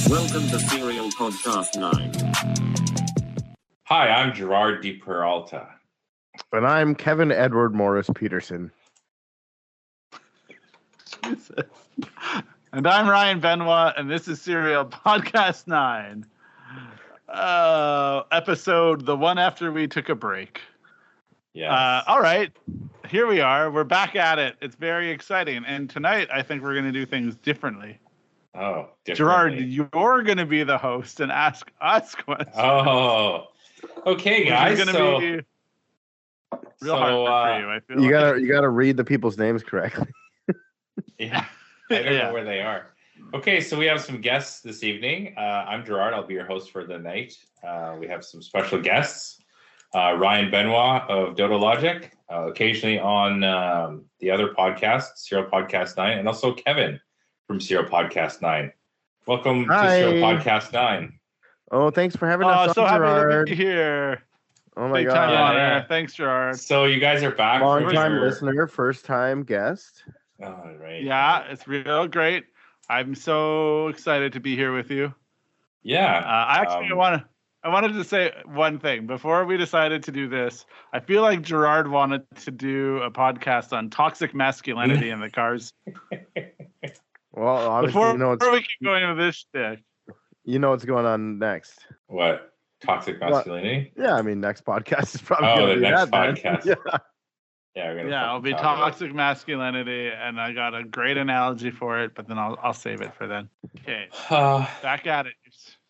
Welcome to SerialPodcastNine. Hi, I'm Gerard de Peralta. And I'm Kevin Edward Morris Peterson. Jesus. And I'm Ryan Benoit, and this is SerialPodcastNine. Episode, the one after we took a break. Yes. All right, here we are. We're back at it. It's very exciting. And tonight, I think we're going to do things differently. Oh, Gerard, differently. you're going to be the host and ask us questions. Oh, okay, guys. It's going to be real hard for you, I feel You gotta read the people's names correctly. Yeah, I don't know where they are. Okay, so we have some guests this evening. I'm Gerard. I'll be your host for the night. We have some special guests. Ryan Benoit of Dodo Logic, occasionally on the other podcast, SerialPodcastNine, and also Kevin from SerialPodcastNine. Welcome Hi. to SerialPodcastNine. Oh, thanks for having us on, so happy Gerard. to be here. Oh my Big god. time honor. Yeah. Thanks, Gerard. So you guys are back. Long from time your- listener, first time guest. Oh, right. Yeah, it's real great. I'm so excited to be here with you. Yeah. I wanted to say one thing before we decided to do this. I feel like Gerard wanted to do a podcast on toxic masculinity in the cars. Well, obviously, Before we keep going with this shtick. you know what's going on next. What? Toxic masculinity? Yeah, I mean, next podcast is probably Oh, gonna the be next that, podcast. Yeah. Yeah, we're gonna Yeah, it'll fucking be talk about it. toxic masculinity, and I got a great analogy for it, but then I'll save it for then. Okay, back at it.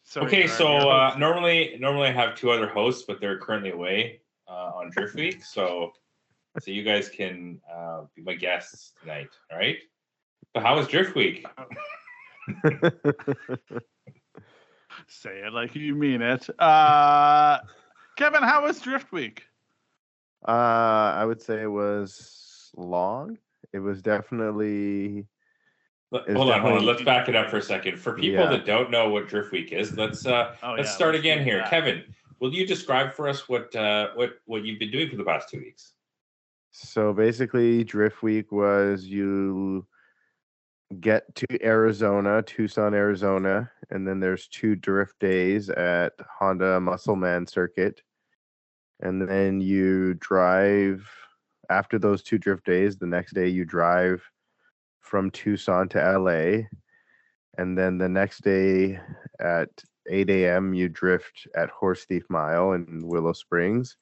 Sorry, Okay, Gerard, so your host. normally I have two other hosts, but they're currently away on Drift Week, so you guys can be my guests tonight. All right. So how was Drift Week? Say it like you mean it. Kevin, how was Drift Week? I would say it was long. It was definitely. Hold on. Let's back it up for a second. For people Yeah. that don't know what Drift Week is, let's start again do here. that. Kevin, will you describe for us what you've been doing for the past 2 weeks? So basically, Drift Week was you get to Arizona, Tucson, Arizona, and then there's 2 drift days at Honda Muscleman Circuit. And then you drive, after those 2 drift days, the next day you drive from Tucson to LA. And then the next day at 8 a.m., you drift at Horse Thief Mile in Willow Springs.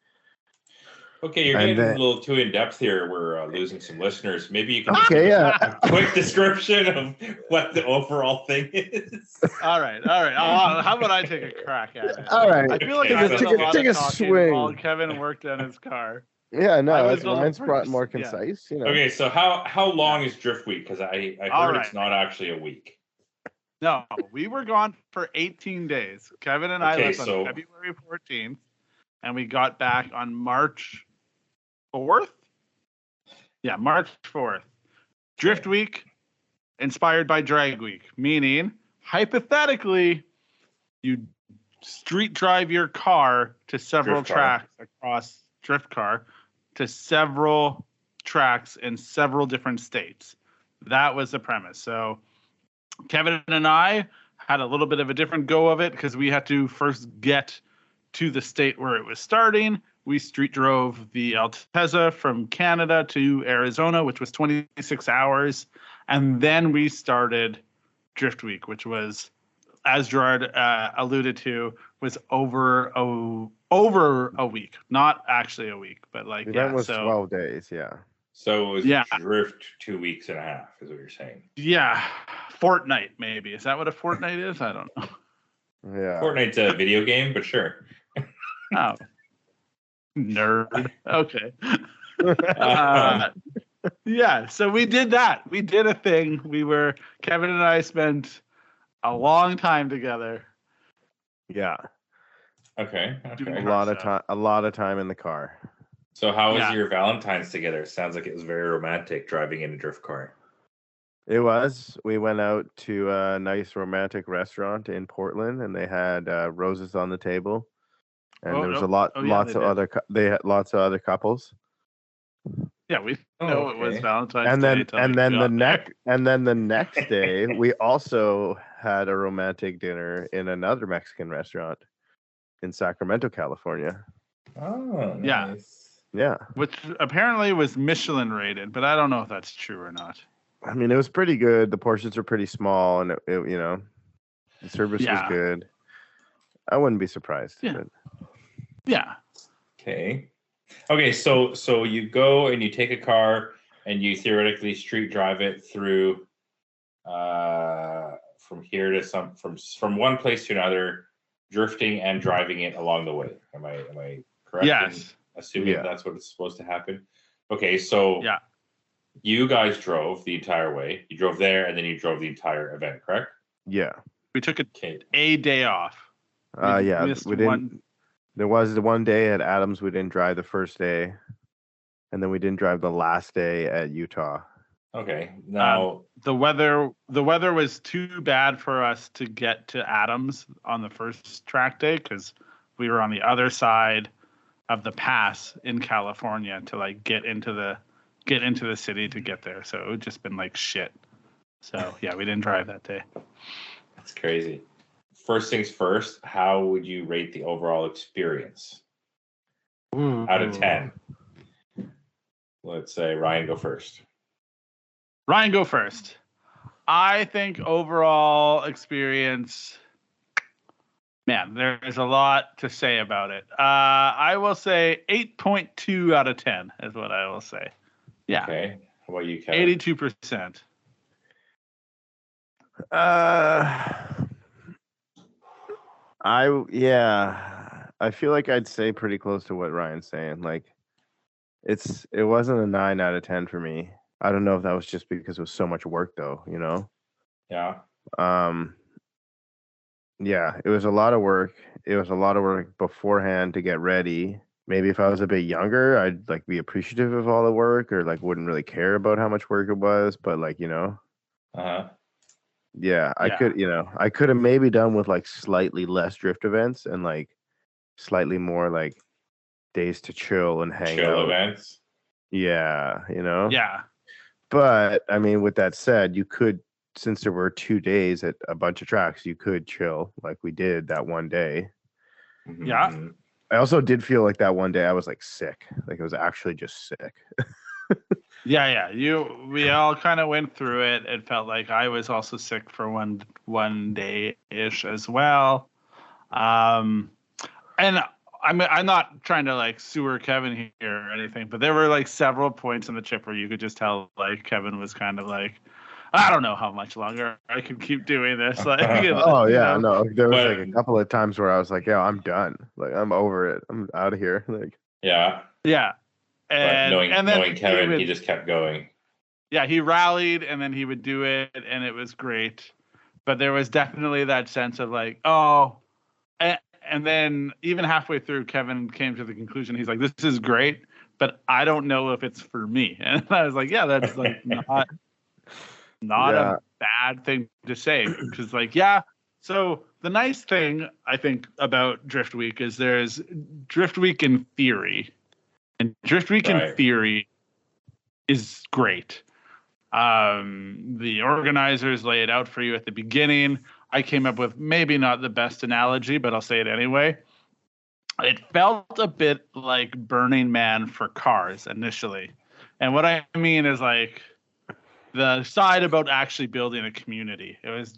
Okay, you're And getting then- a little too in depth here. We're losing some listeners. Maybe you can Okay, yeah. a quick description of what the overall thing is. All right. How about I take a crack at it? All right. I feel like Take I a- did take a lot take of a talking swing. while Kevin worked on his car. Yeah, no, I was that's a little mine's more yeah. concise. You know. Okay, so how long is Drift Week? Because I All heard right. it's not actually a week. No, we were gone for 18 days. Kevin and I Okay, left so- on February 14th, and we got back on March 4th? Yeah, March 4th. Drift Week, inspired by Drag Week, meaning, hypothetically, you street drive your car to several Drift car. tracks across drift car to several tracks in several different states. That was the premise. So Kevin and I had a little bit of a different go of it because we had to first get to the state where it was starting. We street drove the Alteza from Canada to Arizona, which was 26 hours. And then we started Drift Week, which was, as Gerard alluded to, was over a week. Not actually a week, but like, The yeah. event was So 12 days, yeah. So it was Yeah. Drift 2 weeks and a half, is what you're saying. yeah, fortnight maybe. Is that what a fortnight is? I don't know. Yeah. Fortnite's a video game, but sure. Oh, nerd. Okay. Yeah, so we did that. We did a thing. Kevin and I spent a long time together. Yeah. Okay. A lot of time in the car. So how was Yeah. your Valentine's together? It sounds like it was very romantic driving in a drift car. It was. We went out to a nice romantic restaurant in Portland, and they had roses on the table, and Oh, there was no. a lot, Oh, yeah, lots they of did. they had lots of other couples, Yeah, we Oh, know it was okay. Valentine's and Day. then till and we then got the there. next and then the next day we also had a romantic dinner in another Mexican restaurant in Sacramento, California. Oh, Yeah. nice. Yeah. Which apparently was Michelin rated, but I don't know if that's true or not. I mean, it was pretty good. The portions are pretty small, and the service was good. I wouldn't be surprised. Yeah. But... Yeah. Okay. So you go and you take a car and you theoretically street drive it through from here to from one place to another, drifting and driving it along the way. Am I correct? Yes. Assuming that's what it's supposed to happen. Okay, so you guys drove the entire way. You drove there and then you drove the entire event, correct? Yeah. We took a day off. We didn't. There was the one day at Adams we didn't drive the first day, and then we didn't drive the last day at Utah. Okay. Now the weather was too bad for us to get to Adams on the first track day because we were on the other side of the pass in California to like get into the city to get there. So it would just been like shit. So yeah, we didn't drive that day. That's crazy. First things first, how would you rate the overall experience? Out of 10. Let's say Ryan go first. Ryan, go first. I think overall experience, man, there's a lot to say about it. I will say 8.2 out of 10 is what I will say. Yeah. Okay. How about you, Kevin? 82%. I feel like I'd say pretty close to what Ryan's saying. Like, it wasn't a 9 out of 10 for me. I don't know if that was just because it was so much work, though. Yeah. Yeah, it was a lot of work. It was a lot of work beforehand to get ready. Maybe if I was a bit younger, I'd like be appreciative of all the work, or like wouldn't really care about how much work it was. But like, yeah, I could have maybe done with like slightly less drift events and like slightly more like days to chill and hang out. Events. Yeah, Yeah. But I mean, with that said, you could, since there were 2 days at a bunch of tracks, you could chill like we did that one day. Mm-hmm. Yeah. I also did feel like that one day I was like sick. Like I was actually just sick. Yeah. We all kind of went through it. It felt like I was also sick for one day-ish as well. And I'm not trying to like sewer Kevin here or anything, but there were like several points in the trip where you could just tell like Kevin was kind of like, I don't know how much longer I can keep doing this. Like, no, there was like a couple of times where I was like, yeah, I'm done. Like I'm over it. I'm out of here. Like, yeah. And knowing Kevin, he just kept going. Yeah, he rallied and then he would do it, and it was great. But there was definitely that sense of like, and then even halfway through, Kevin came to the conclusion, he's like, this is great, but I don't know if it's for me. And I was like, yeah, that's like not a bad thing to say. Because like, yeah, so the nice thing I think about Drift Week is there's Drift Week in theory. And Drift Week in theory is great. The organizers lay it out for you at the beginning. I came up with maybe not the best analogy, but I'll say it anyway. It felt a bit like Burning Man for cars initially. And what I mean is like the side about actually building a community. It was,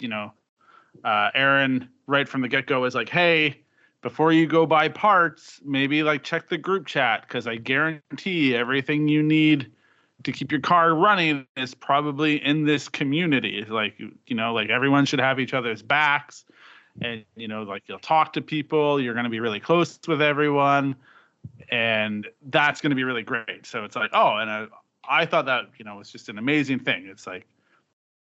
Aaron right from the get-go was like, hey, before you go buy parts, maybe like check the group chat because I guarantee everything you need to keep your car running is probably in this community. Like, like everyone should have each other's backs and, like you'll talk to people, you're going to be really close with everyone and that's going to be really great. So it's like, and I thought that, was just an amazing thing. It's like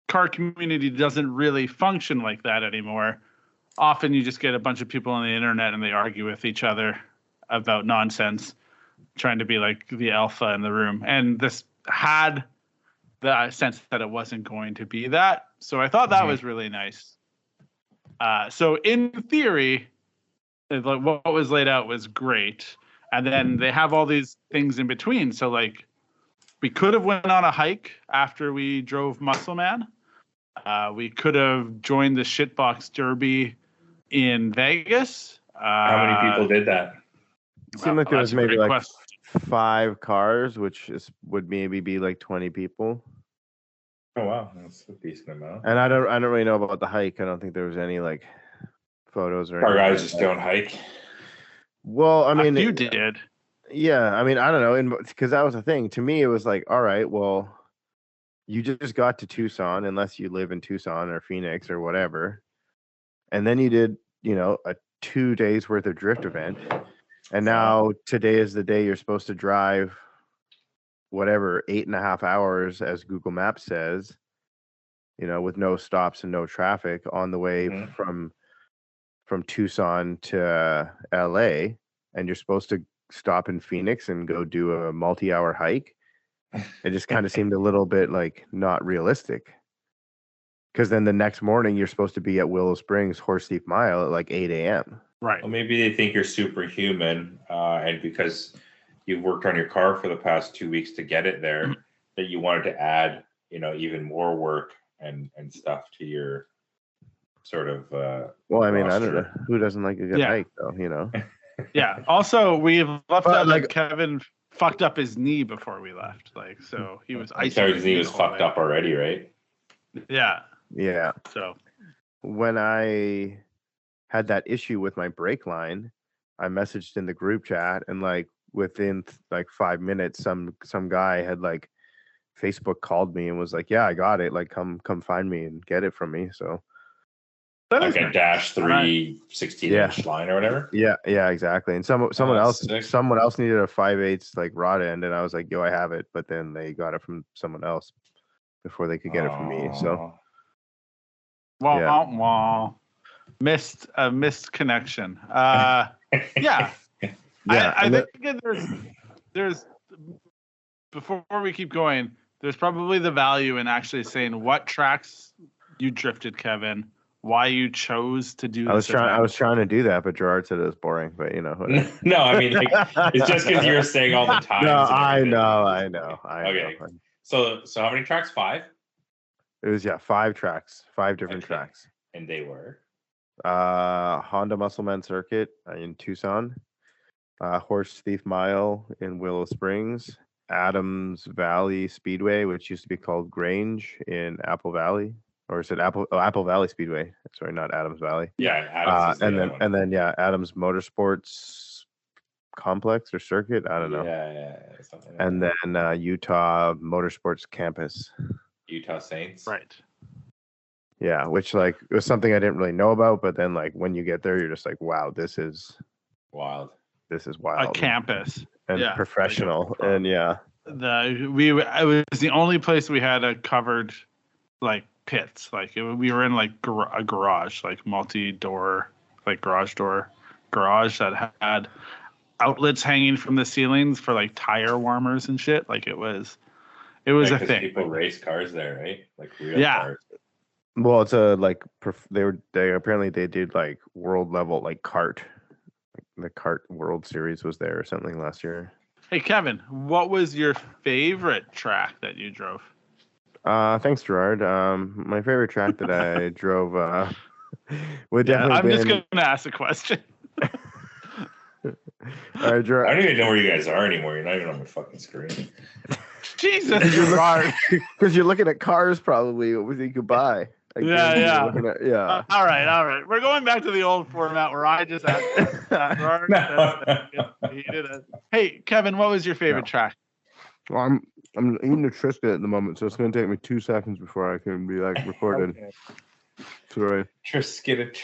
car community doesn't really function like that anymore. Often you just get a bunch of people on the internet and they argue with each other about nonsense, trying to be like the alpha in the room. And this had the sense that it wasn't going to be that. So I thought that was really nice. So in theory, what was laid out was great. And then they have all these things in between. So like we could have went on a hike after we drove Muscle Man. We could have joined the Shitbox Derby in Vegas. How many people did that? It seemed like there was that's a maybe great like question. 5 cars, which would maybe be like 20 people. Oh wow, that's a decent amount. And I don't really know about the hike. I don't think there was any like photos or Our anything. guys just don't hike. Well, I mean, You did. yeah, I mean, I don't know, because that was the thing. To me, it was like, all right, well, you just got to Tucson, unless you live in Tucson or Phoenix or whatever, and then you did, a 2 days worth of drift event, and now today is the day you're supposed to drive, whatever, 8.5 hours, as Google Maps says, with no stops and no traffic on the way from Tucson to LA, and you're supposed to stop in Phoenix and go do a multi-hour hike. It just kind of seemed a little bit like not realistic, because then the next morning you're supposed to be at Willow Springs Horse Thief Mile at like 8 a.m. Right. Well, maybe they think you're superhuman, and because you've worked on your car for the past 2 weeks to get it there, that you wanted to add, even more work and stuff to your sort of. Well, I mean, roster. I don't know who doesn't like a good hike, though. Yeah. Also, we've left out like Kevin fucked up his knee before we left. Like, so he was isolated. His knee was fucked up already, right? Yeah. Yeah. So when I had that issue with my brake line, I messaged in the group chat, and like within like 5 minutes, some guy had like Facebook called me and was like, "Yeah, I got it. Like, come find me and get it from me." So. Like a dash 3 16-inch line or whatever. Yeah, exactly. And someone else needed a 5/8 like rod end, and I was like, "Yo, I have it," but then they got it from someone else before they could get it from me. So, wah. Missed connection. Yeah. I think there's before we keep going, there's probably the value in actually saying what tracks you drifted, Kevin. Why you chose to do this? I was trying to do that, but Gerard said it was boring. But whatever. No, I mean, like, it's just because you were saying all the time. No, I know. Okay. So how many tracks? 5? It was 5 tracks, 5 different tracks. And they were Honda Muscleman Circuit in Tucson, Horse Thief Mile in Willow Springs, Adams Valley Speedway, which used to be called Grange in Apple Valley. Or is it Apple Valley Speedway? Sorry, not Adams Valley. Yeah, Adams. And then Adams Motorsports Complex or Circuit. I don't know. Yeah. And then Utah Motorsports Campus. Utah Saints. Right. Yeah, which like it was something I didn't really know about, but then like when you get there, you're just like, wow, this is wild. This is wild. A campus and professional, and it was the only place we had a covered like pits. Like we were in like a garage, like multi-door, like garage that had outlets hanging from the ceilings for like tire warmers and shit. Like it was a thing. People race cars there, right? Like real cars. Well, it's a like they apparently they did like world level like kart. The kart World Series was there or something last year. Hey Kevin, what was your favorite track that you drove? Thanks, Gerard. My favorite track that I drove would definitely. I'm just gonna ask a question. All right, Gerard. I don't even know where you guys are anymore. You're not even on my fucking screen. Jesus, Gerard. Because you're looking at cars, probably. What you could buy. Yeah. All right. We're going back to the old format where I just asked. Gerard, he did it. Hey, Kevin, what was your favorite track? Well, I'm eating a Triscuit at the moment, so it's going to take me 2 seconds before I can be like recorded. Okay. Sorry. Triscuit.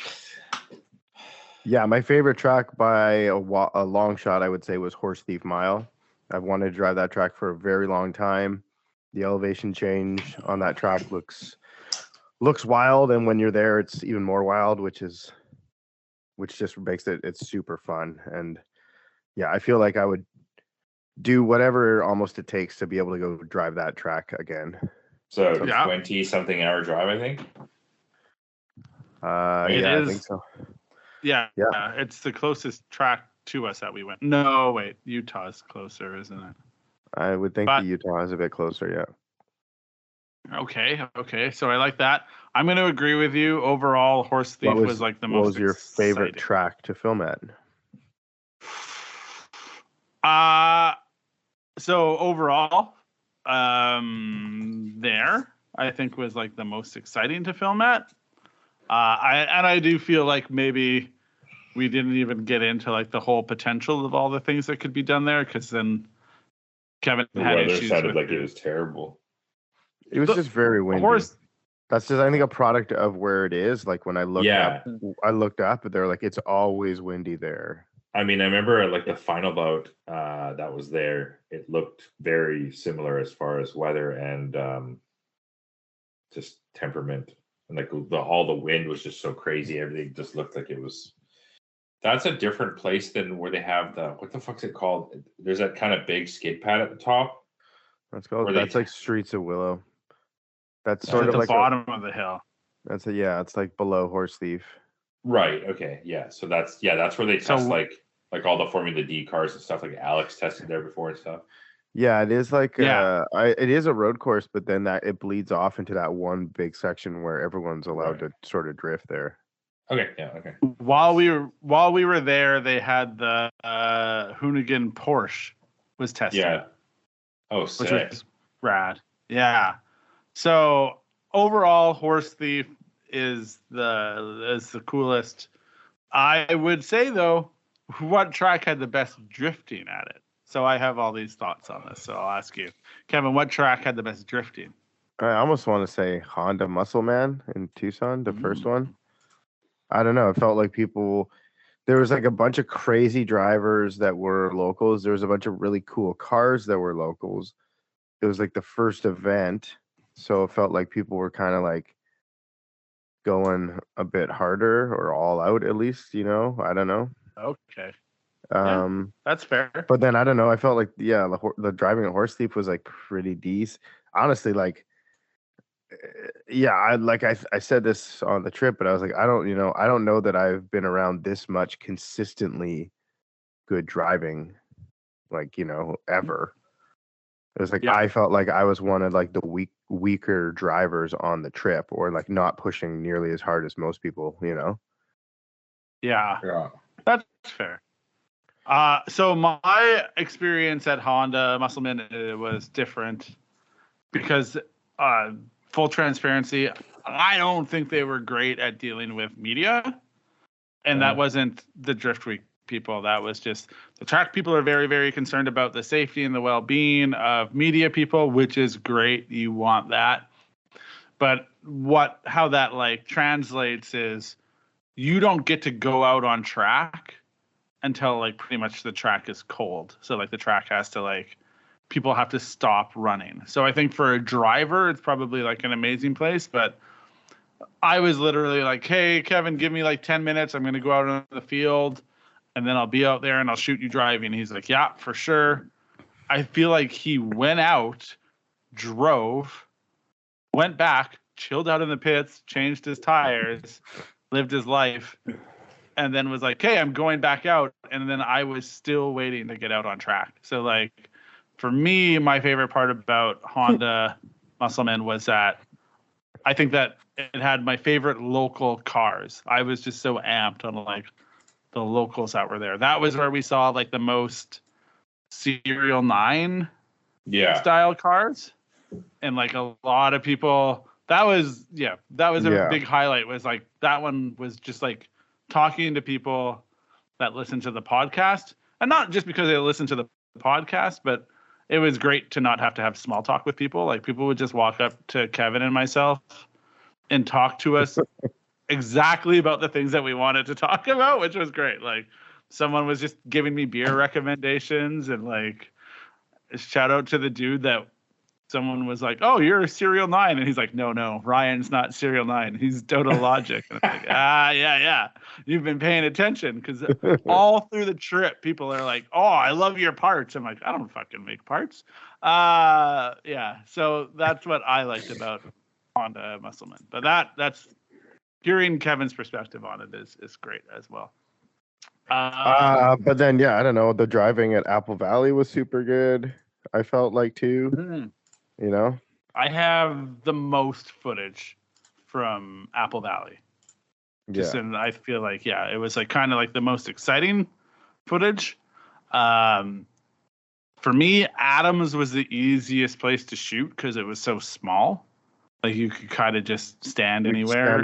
Yeah, my favorite track by a long shot, I would say, was Horse Thief Mile. I've wanted to drive that track for a very long time. The elevation change on that track looks wild, and when you're there, it's even more wild, which just makes it's super fun. And yeah, I feel like I would do whatever almost it takes to be able to go drive that track again. So 20-something hour drive, I think. I think so. Yeah, it's the closest track to us that we went. No, wait, Utah's closer, isn't it? I would think the Utah is a bit closer, yeah. Okay. So I like that. I'm going to agree with you. Overall, Horse Thief was like the most What was your favorite exciting. track to film at? So overall, there I think was like the most exciting to film at. I do feel like maybe we didn't even get into like the whole potential of all the things that could be done there, because then Kevin The had weather issues sounded with like it was terrible. It was just very windy. Horse. That's just, I think, a product of where it is. Like when I looked up, but they're like, it's always windy there. I mean, I remember like the final bout that was there. It looked very similar as far as weather and just temperament, and like all the wind was just so crazy. Everything just looked like it was. That's a different place than where they have what the fuck's it called? There's that kind of big skid pad at the top. That's like Streets of Willow. That's Sort sort of of the like bottom of the hill. It's like below Horse Thief. Right. Okay. Yeah. So that's where they test like all the Formula D cars and stuff. Like Alex tested there before and stuff. Yeah, it is like it is a road course, but then that it bleeds off into that one big section where everyone's allowed to sort of drift there. Okay. Yeah. Okay. While we were there, they had the Hoonigan Porsche was tested. Yeah. Oh, sick. Which was rad. Yeah. So overall, Horse Thief is the coolest. I would say though, what track had the best drifting at it? So I have all these thoughts on this. So I'll ask you, Kevin, what track had the best drifting? I almost want to say Honda Muscle Man in Tucson, the first one. I don't know. It felt like there was like a bunch of crazy drivers that were locals. There was a bunch of really cool cars that were locals. It was like the first event. So it felt like people were kind of like going a bit harder or all out, at least, I don't know. Okay. That's fair. But then I don't know. I felt like, the driving at Horse Thief was like pretty decent. Honestly, like, I said this on the trip, but I was like, I don't know that I've been around this much consistently good driving, like, ever. It was like I felt like I was one of like the weaker drivers on the trip, or like not pushing nearly as hard as most people, Yeah. That's fair. So my experience at Honda Muscleman was different because full transparency, I don't think they were great at dealing with media, and that wasn't the Drift Week people. That was just the track people are very, very concerned about the safety and the well-being of media people, which is great. You want that. But how that like translates is you don't get to go out on track until like pretty much the track is cold. So like the track has to like, people have to stop running. So I think for a driver, it's probably like an amazing place, but I was literally like, hey, Kevin, give me like 10 minutes. I'm going to go out on the field and then I'll be out there and I'll shoot you driving. He's like, yeah, for sure. I feel like he went out, drove, went back, chilled out in the pits, changed his tires, lived his life, and then was like, hey, I'm going back out. And then I was still waiting to get out on track. So like for me, my favorite part about Honda Muscleman was that I think that it had my favorite local cars. I was just so amped on like the locals that were there. That was where we saw like the most SerialNine style cars. And like a lot of people, that was a big highlight, was like that one was just like talking to people that listen to the podcast, and not just because they listen to the podcast, but it was great to not have to have small talk with people. Like people would just walk up to Kevin and myself and talk to us exactly about the things that we wanted to talk about, which was great. Like someone was just giving me beer recommendations, and like shout out to the dude that someone was like, oh, you're a SerialNine. And he's like, no, Ryan's not SerialNine. He's Total Logic. And I'm like, yeah. You've been paying attention, because all through the trip, people are like, oh, I love your parts. I'm like, I don't fucking make parts. So that's what I liked about Honda Muscleman. But that's hearing Kevin's perspective on it is great as well. But then, I don't know. The driving at Apple Valley was super good. I felt like too. I have the most footage from Apple Valley. And I feel like, it was like kind of like the most exciting footage. For me, Adams was the easiest place to shoot because it was so small. Like you could kind of just stand anywhere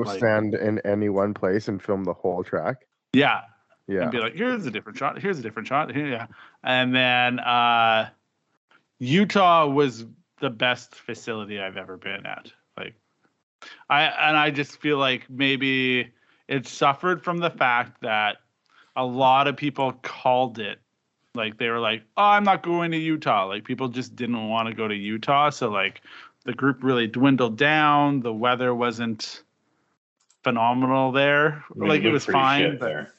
stand in any one place and film the whole track. Yeah. Yeah. And be like, here's a different shot. Here's a different shot. Here, yeah. And then Utah was the best facility I've ever been at. Like, I just feel like maybe it suffered from the fact that a lot of people called it. Like they were like, oh, I'm not going to Utah. Like people just didn't want to go to Utah. So like the group really dwindled down. The weather wasn't phenomenal there. I mean, like it was fine. But there.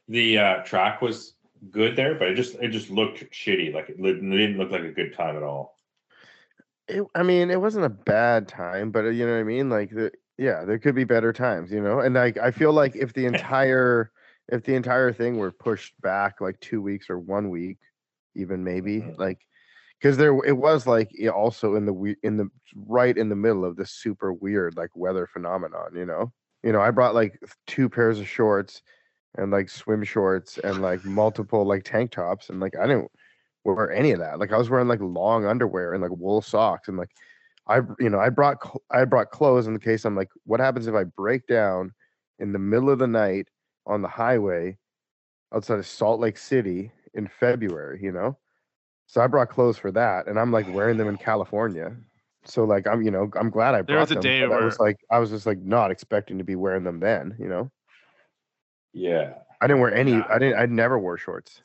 The track was good there, but it just looked shitty. Like it didn't look like a good time at all. I mean, it wasn't a bad time, but you know what I mean? Like there could be better times, you know? And like I feel like if the entire thing were pushed back like 2 weeks or 1 week, even maybe like, because it was like also in the right in the middle of this super weird like weather phenomenon, you know. I brought like 2 pairs of shorts and like swim shorts and like multiple like tank tops, and like I didn't wear any of that. Like I was wearing like long underwear and like wool socks, and like I brought clothes in the case I'm like, what happens if I break down in the middle of the night on the highway outside of Salt Lake City in February, you know? So I brought clothes for that, and I'm like wearing them in California. So like I'm glad I brought them. There was a day where I was just like not expecting to be wearing them then, you know? Yeah. I didn't wear any I never wore shorts.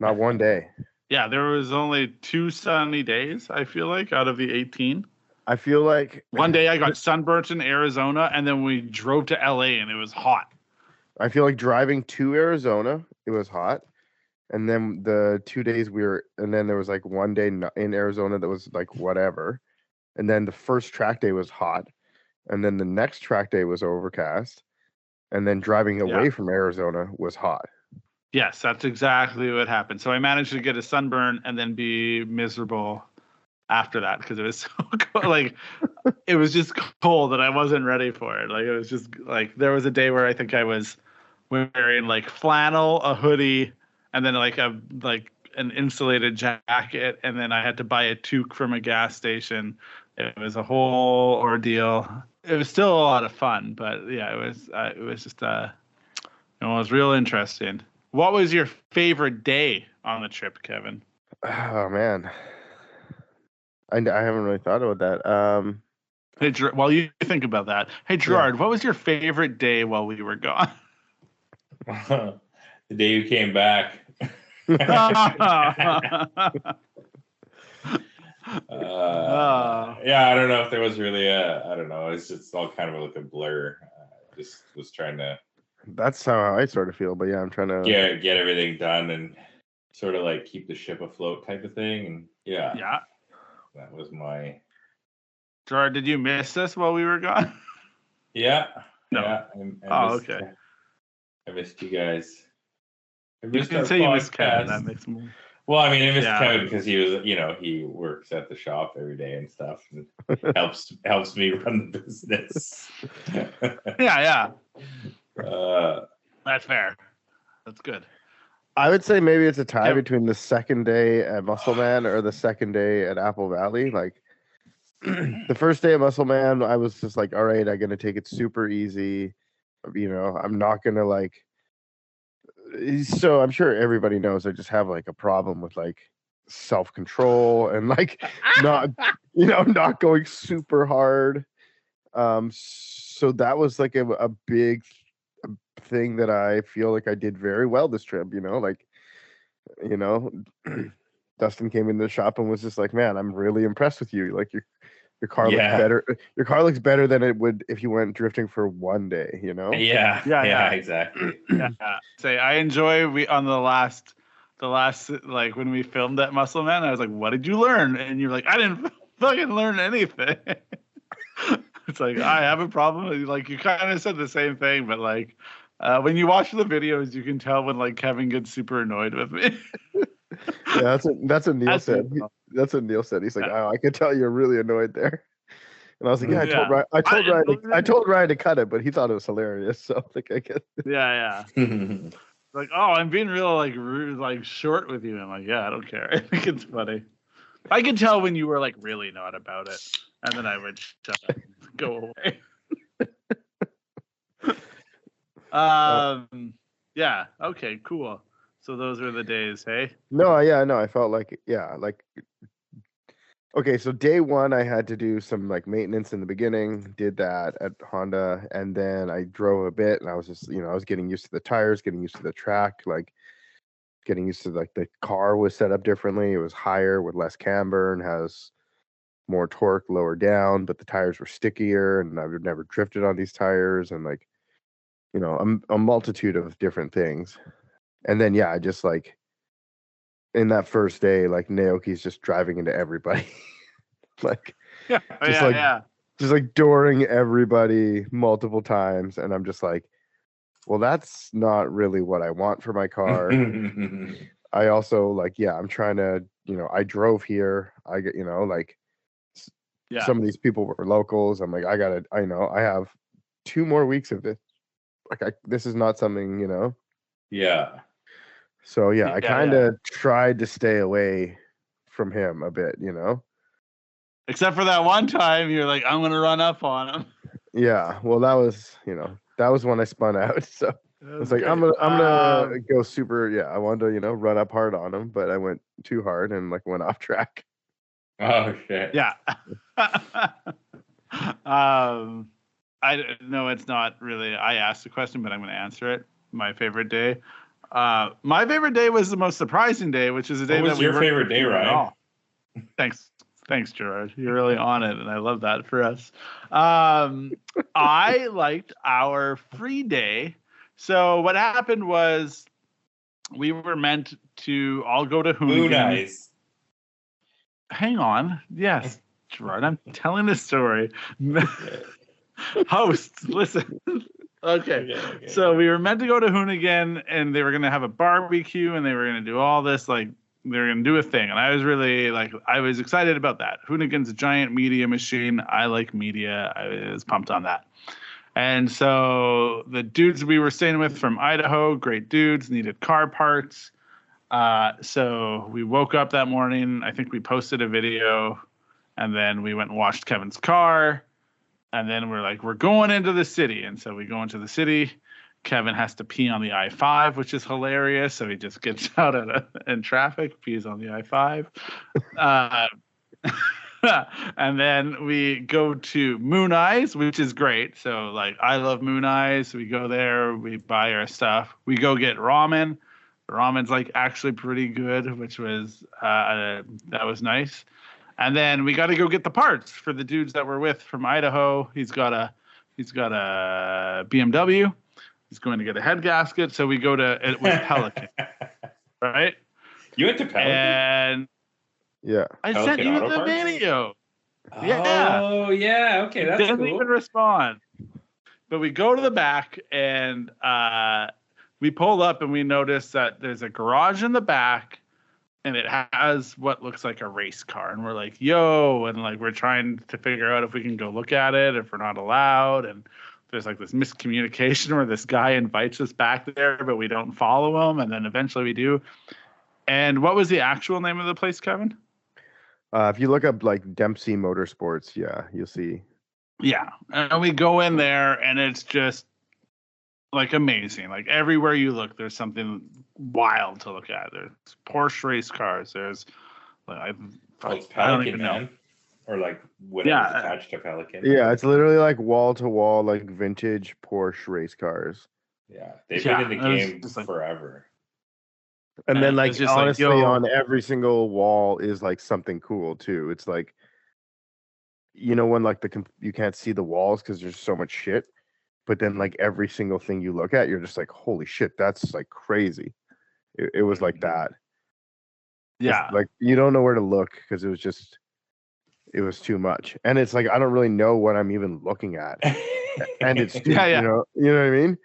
Not one day. Yeah, there was only 2 sunny days, I feel like, out of the 18. I feel like one day I got sunburnt in Arizona, and then we drove to LA and it was hot. I feel like driving to Arizona, it was hot. And then the 2 days and then there was like one day in Arizona that was like whatever. And then the first track day was hot. And then the next track day was overcast. And then driving away from Arizona was hot. Yes, that's exactly what happened. So I managed to get a sunburn and then be miserable after that because it was so cold. Like it was just cold and I wasn't ready for it. Like it was just like there was a day where I think I was wearing like flannel, a hoodie, and then like an insulated jacket, and then I had to buy a toque from a gas station. It was a whole ordeal. It was still a lot of fun, but yeah, it was just it was real interesting. What was your favorite day on the trip, Kevin? Oh man, I haven't really thought about that. Hey, while you think about that, hey Gerard, what was your favorite day while we were gone? The day you came back. Yeah, I don't know if there was really I don't know. It's just all kind of like a blur. Just was trying to. That's how I sort of feel, but yeah, I'm trying to get everything done and sort of like keep the ship afloat type of thing. And yeah, that was my. Gerard, did you miss us while we were gone? Yeah. No. Yeah, okay. I missed you guys. You can say you missed Kevin. That makes more. Well, I mean, I missed Kevin because he was, he works at the shop every day and stuff, and helps me run the business. Yeah. That's fair. That's good. I would say maybe it's a tie between the second day at Muscleman or the second day at Apple Valley. Like the first day at Muscleman, I was just like, all right, I'm gonna take it super easy. I'm not gonna like. So I'm sure everybody knows I just have like a problem with like self-control and like not going super hard. So that was like a big thing that I feel like I did very well this trip. Dustin came into the shop and was just like, man, I'm really impressed with you. Like your car looks better. Your car looks better than it would if you went drifting for one day, Yeah, exactly. Say I enjoy on the last like when we filmed at Muscleman, I was like, what did you learn? And you're like, I didn't fucking learn anything. It's like I have a problem. Like you kind of said the same thing, but like when you watch the videos, you can tell when like Kevin gets super annoyed with me. Yeah, that's what Neil said. That's what Neil said. He's like, oh, I could tell you're really annoyed there. And I was like, yeah, I told Ryan to cut it, but he thought it was hilarious. So like, I guess. Yeah. Like, oh, I'm being real like rude, like short with you. I'm like, yeah, I don't care. I think it's funny. I could tell when you were like really not about it, and then I would shut up, and go away. Yeah. Okay. Cool. So those are the days, hey? No. I felt like okay, so day one, I had to do some like maintenance in the beginning, did that at Honda, and then I drove a bit, and I was just, I was getting used to the tires, getting used to the track, like getting used to like the car was set up differently. It was higher with less camber and has more torque lower down, but the tires were stickier, and I've never drifted on these tires, and like, a multitude of different things. And then I just like in that first day, like Naoki's just driving into everybody. Like just like dooring everybody multiple times, and I'm just like, well, that's not really what I want for my car. I also like, I'm trying to, I drove here. I get, like some of these people were locals. I'm like, I have 2 more weeks of this. Like this is not something, Yeah. So I kind of tried to stay away from him a bit, Except for that one time, you're like, I'm gonna run up on him. Yeah, well, that was when I spun out. So I was like, I'm gonna go super. Yeah, I wanted to run up hard on him, but I went too hard and like went off track. Oh shit. Yeah. I know it's not really. I asked the question, but I'm going to answer it. My favorite day. My favorite day was the most surprising day, which is a day what was that we your favorite day, Ryan? Thanks, Gerard. You're really on it, and I love that for us. I liked our free day. So what happened was we were meant to all go to Hoonigan. Nice. Hang on. Yes, Gerard, I'm telling the story. Hosts, listen. Okay. So we were meant to go to Hoonigan, and they were going to have a barbecue, and they were going to do all this, like, they were going to do a thing. And I was really, I was excited about that. Hoonigan's a giant media machine. I like media. I was pumped on that. And so the dudes we were staying with from Idaho, great dudes, needed car parts. So we woke up that morning. I think we posted a video, and then we went and washed Kevin's car. And then we're like, we're going into the city. And so we go into the city. Kevin has to pee on the I-5, which is hilarious. So he just gets out in traffic, pees on the I-5. And then we go to Moon Eyes, which is great. So, like, I love Moon Eyes. We go there. We buy our stuff. We go get ramen. Ramen's, like, actually pretty good, which was that was nice. And then we got to go get the parts for the dudes that we're with from Idaho. He's got a BMW. He's going to get a head gasket. So we go to it with Pelican, right? You went to Pelican? And yeah, I Pelican sent you Auto the Parts? video. Oh yeah, okay, that's Didn't cool. even respond. But we go to the back, and we pull up, and we notice that there's a garage in the back. And it has what looks like a race car. And we're like, yo. And like, we're trying to figure out if we can go look at it, if we're not allowed. And there's like this miscommunication where this guy invites us back there, but we don't follow him. And then eventually we do. And what was the actual name of the place, Kevin? If you look up like Dempsey Motorsports, you'll see. Yeah. And we go in there, and it's just like amazing. Like everywhere you look, there's something wild to look at. There's Porsche race cars. There's like It's I don't Pelican, even know. man. Or like whatever's attached to Pelican. Yeah, it's literally like wall to wall, like vintage Porsche race cars. Yeah, they've been in the game forever. And then like just honestly, like, on every single wall is like something cool too. It's like, when like you can't see the walls because there's so much shit. But then, like, every single thing you look at, you're just like, holy shit, that's, like, crazy. It was like that. Yeah. It's, like, you don't know where to look because it was too much. And it's like, I don't really know what I'm even looking at. And it's, you know what I mean?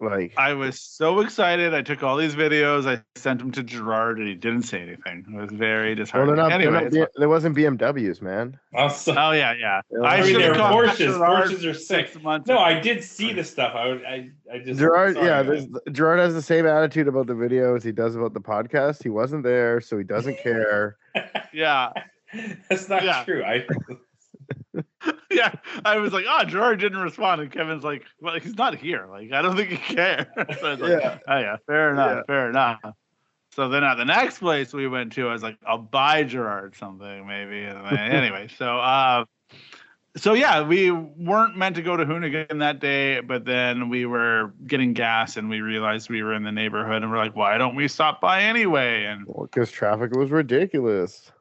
Like, I was so excited. I took all these videos. I sent them to Gerard, and he didn't say anything. It was very disheartening. There wasn't BMWs, man. Also, Oh yeah. I mean, they're Porsches. Gerard Porsches are sick. 6 months No, ago. I did see the stuff. I just Gerard, sorry, yeah, man. Gerard has the same attitude about the videos he does about the podcast. He wasn't there, so he doesn't care. Yeah. That's not true. Yeah, I was like, oh, Gerard didn't respond, and Kevin's like, well, he's not here. Like, I don't think he cares. So I was like, oh yeah, fair enough. So then at the next place we went to, I was like, I'll buy Gerard something maybe. And then, anyway, so yeah, we weren't meant to go to Hoonigan that day, but then we were getting gas and we realized we were in the neighborhood, and we're like, why don't we stop by anyway? And because traffic was ridiculous.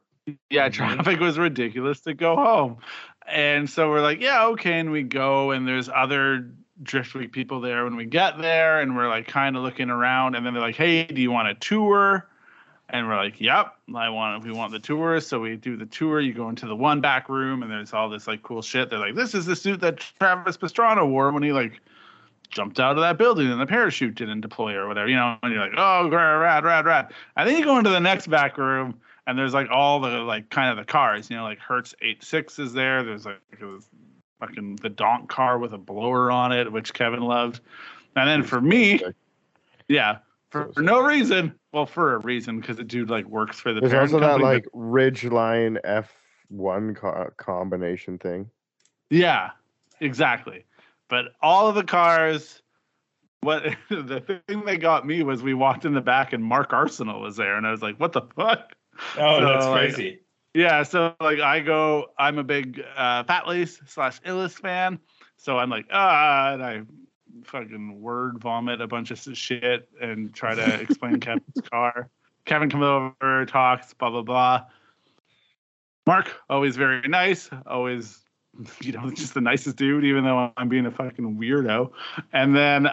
Yeah, traffic was ridiculous to go home. And so we're like, yeah, okay. And we go, and there's other Driftweek people there when we get there, and we're like kind of looking around, and then they're like, hey, do you want a tour? And we're like, yep, we want the tour. So we do the tour. You go into the one back room, and there's all this like cool shit. They're like, this is the suit that Travis Pastrana wore when he like jumped out of that building and the parachute didn't deploy or whatever, and you're like, oh, rad. And then you go into the next back room, and there's like all the like kind of the cars, like Hertz 86 is there. There's like fucking the Donk car with a blower on it, which Kevin loved. And then for me, for no reason, well, for a reason, because the dude like works for the There's parent also company, that like Ridgeline F1 combination thing. Yeah, exactly. But all of the cars, the thing that got me was we walked in the back and Mark Arsenal was there, and I was like, what the fuck? Oh, that's crazy. Yeah, so like I'm a big Fat Lace / Illest fan, so I'm like, and I fucking word vomit a bunch of shit and try to explain Kevin's car. Kevin comes over, talks, blah blah blah. Mark, always very nice, always just the nicest dude, even though I'm being a fucking weirdo. And then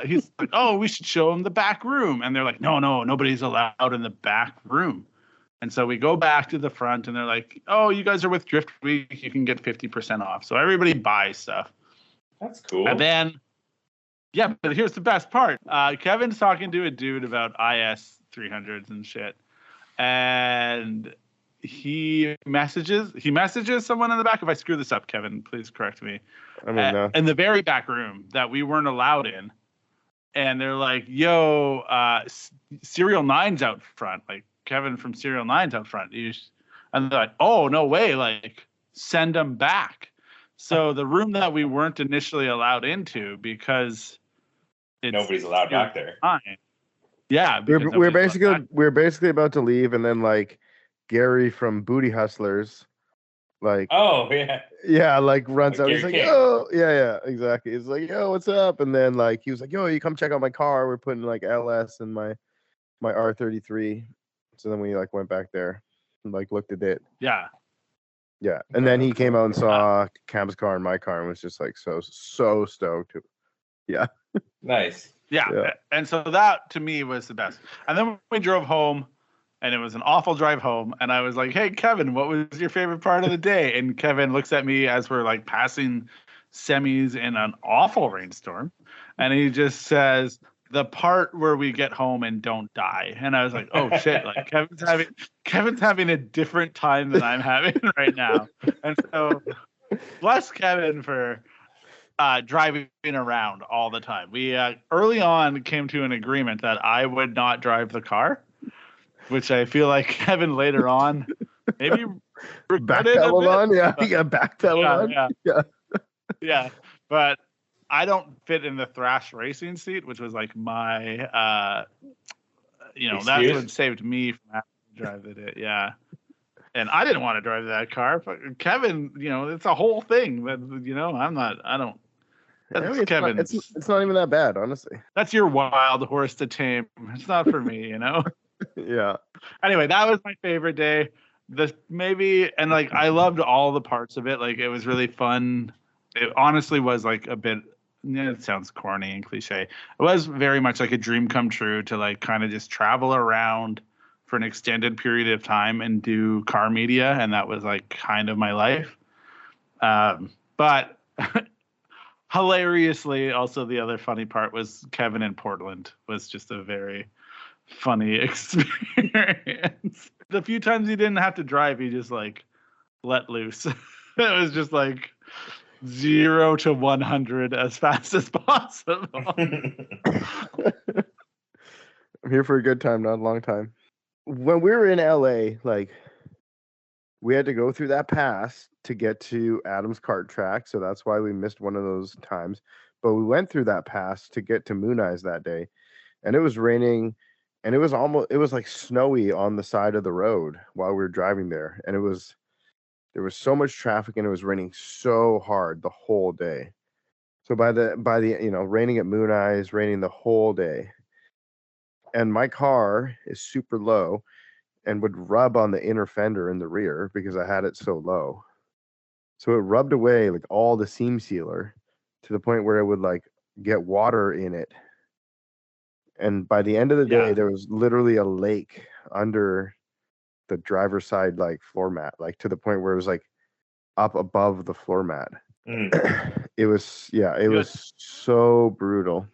he's like, oh, we should show him the back room. And they're like, no, nobody's allowed in the back room. And so we go back to the front, and they're like, oh, you guys are with Drift Week. You can get 50% off. So everybody buys stuff. That's cool. And then, but here's the best part. Kevin's talking to a dude about IS 300s and shit. And he messages someone in the back. If I screw this up, Kevin, please correct me. I mean, no. In the very back room that we weren't allowed in, and they're like, "Yo, SerialNine's out front." Like Kevin from SerialNine's out front. And they're like, "Oh, no way! Like, send them back." So the room that we weren't initially allowed into because nobody's allowed back there. Yeah, we're basically about to leave, and then like Gary from Booty Hustlers, like, oh yeah, like runs out. Gary He's like, King. oh yeah, exactly. He's like, yo, what's up? And then like he was like, yo, you come check out my car. We're putting like LS in my R33. So then we like went back there and like looked at it. Yeah. And then he came out and saw Cam's car and my car and was just like so stoked. Yeah. Nice. Yeah. And so that to me was the best. And then we drove home, and it was an awful drive home. And I was like, hey, Kevin, what was your favorite part of the day? And Kevin looks at me as we're like passing semis in an awful rainstorm. And he just says, the part where we get home and don't die. And I was like, oh shit, like Kevin's having a different time than I'm having right now. And so bless Kevin for driving around all the time. We early on came to an agreement that I would not drive the car, which I feel like Kevin later on maybe backpedaled on. Backpedaled on. Yeah. But I don't fit in the Thrash racing seat, which was like my that's what saved me from having to drive it. Yeah. And I didn't want to drive that car. But Kevin, it's a whole thing. But Kevin. It's not even that bad, honestly. That's your wild horse to tame. It's not for me, Yeah. Anyway, that was my favorite day. I loved all the parts of it. Like, it was really fun. It honestly was like a bit. It sounds corny and cliche. It was very much like a dream come true to like kind of just travel around for an extended period of time and do car media, and that was like kind of my life. But hilariously, also the other funny part was Kevin in Portland was just a very funny experience. The few times he didn't have to drive, he just like let loose. It was just like 0 to 100 as fast as possible. I'm here for a good time, not a long time. When we were in LA, like we had to go through that pass to get to Adam's kart track, so that's why we missed one of those times. But we went through that pass to get to Moon Eyes that day, and it was raining, and it was like snowy on the side of the road while we were driving there, and there was so much traffic, and it was raining so hard the whole day. So by the raining at Moon Eyes, raining the whole day, and my car is super low and would rub on the inner fender in the rear because I had it so low. So it rubbed away like all the seam sealer to the point where it would like get water in it. And by the end of the day, there was literally a lake under the driver's side like floor mat, like to the point where it was like up above the floor mat. It was so brutal.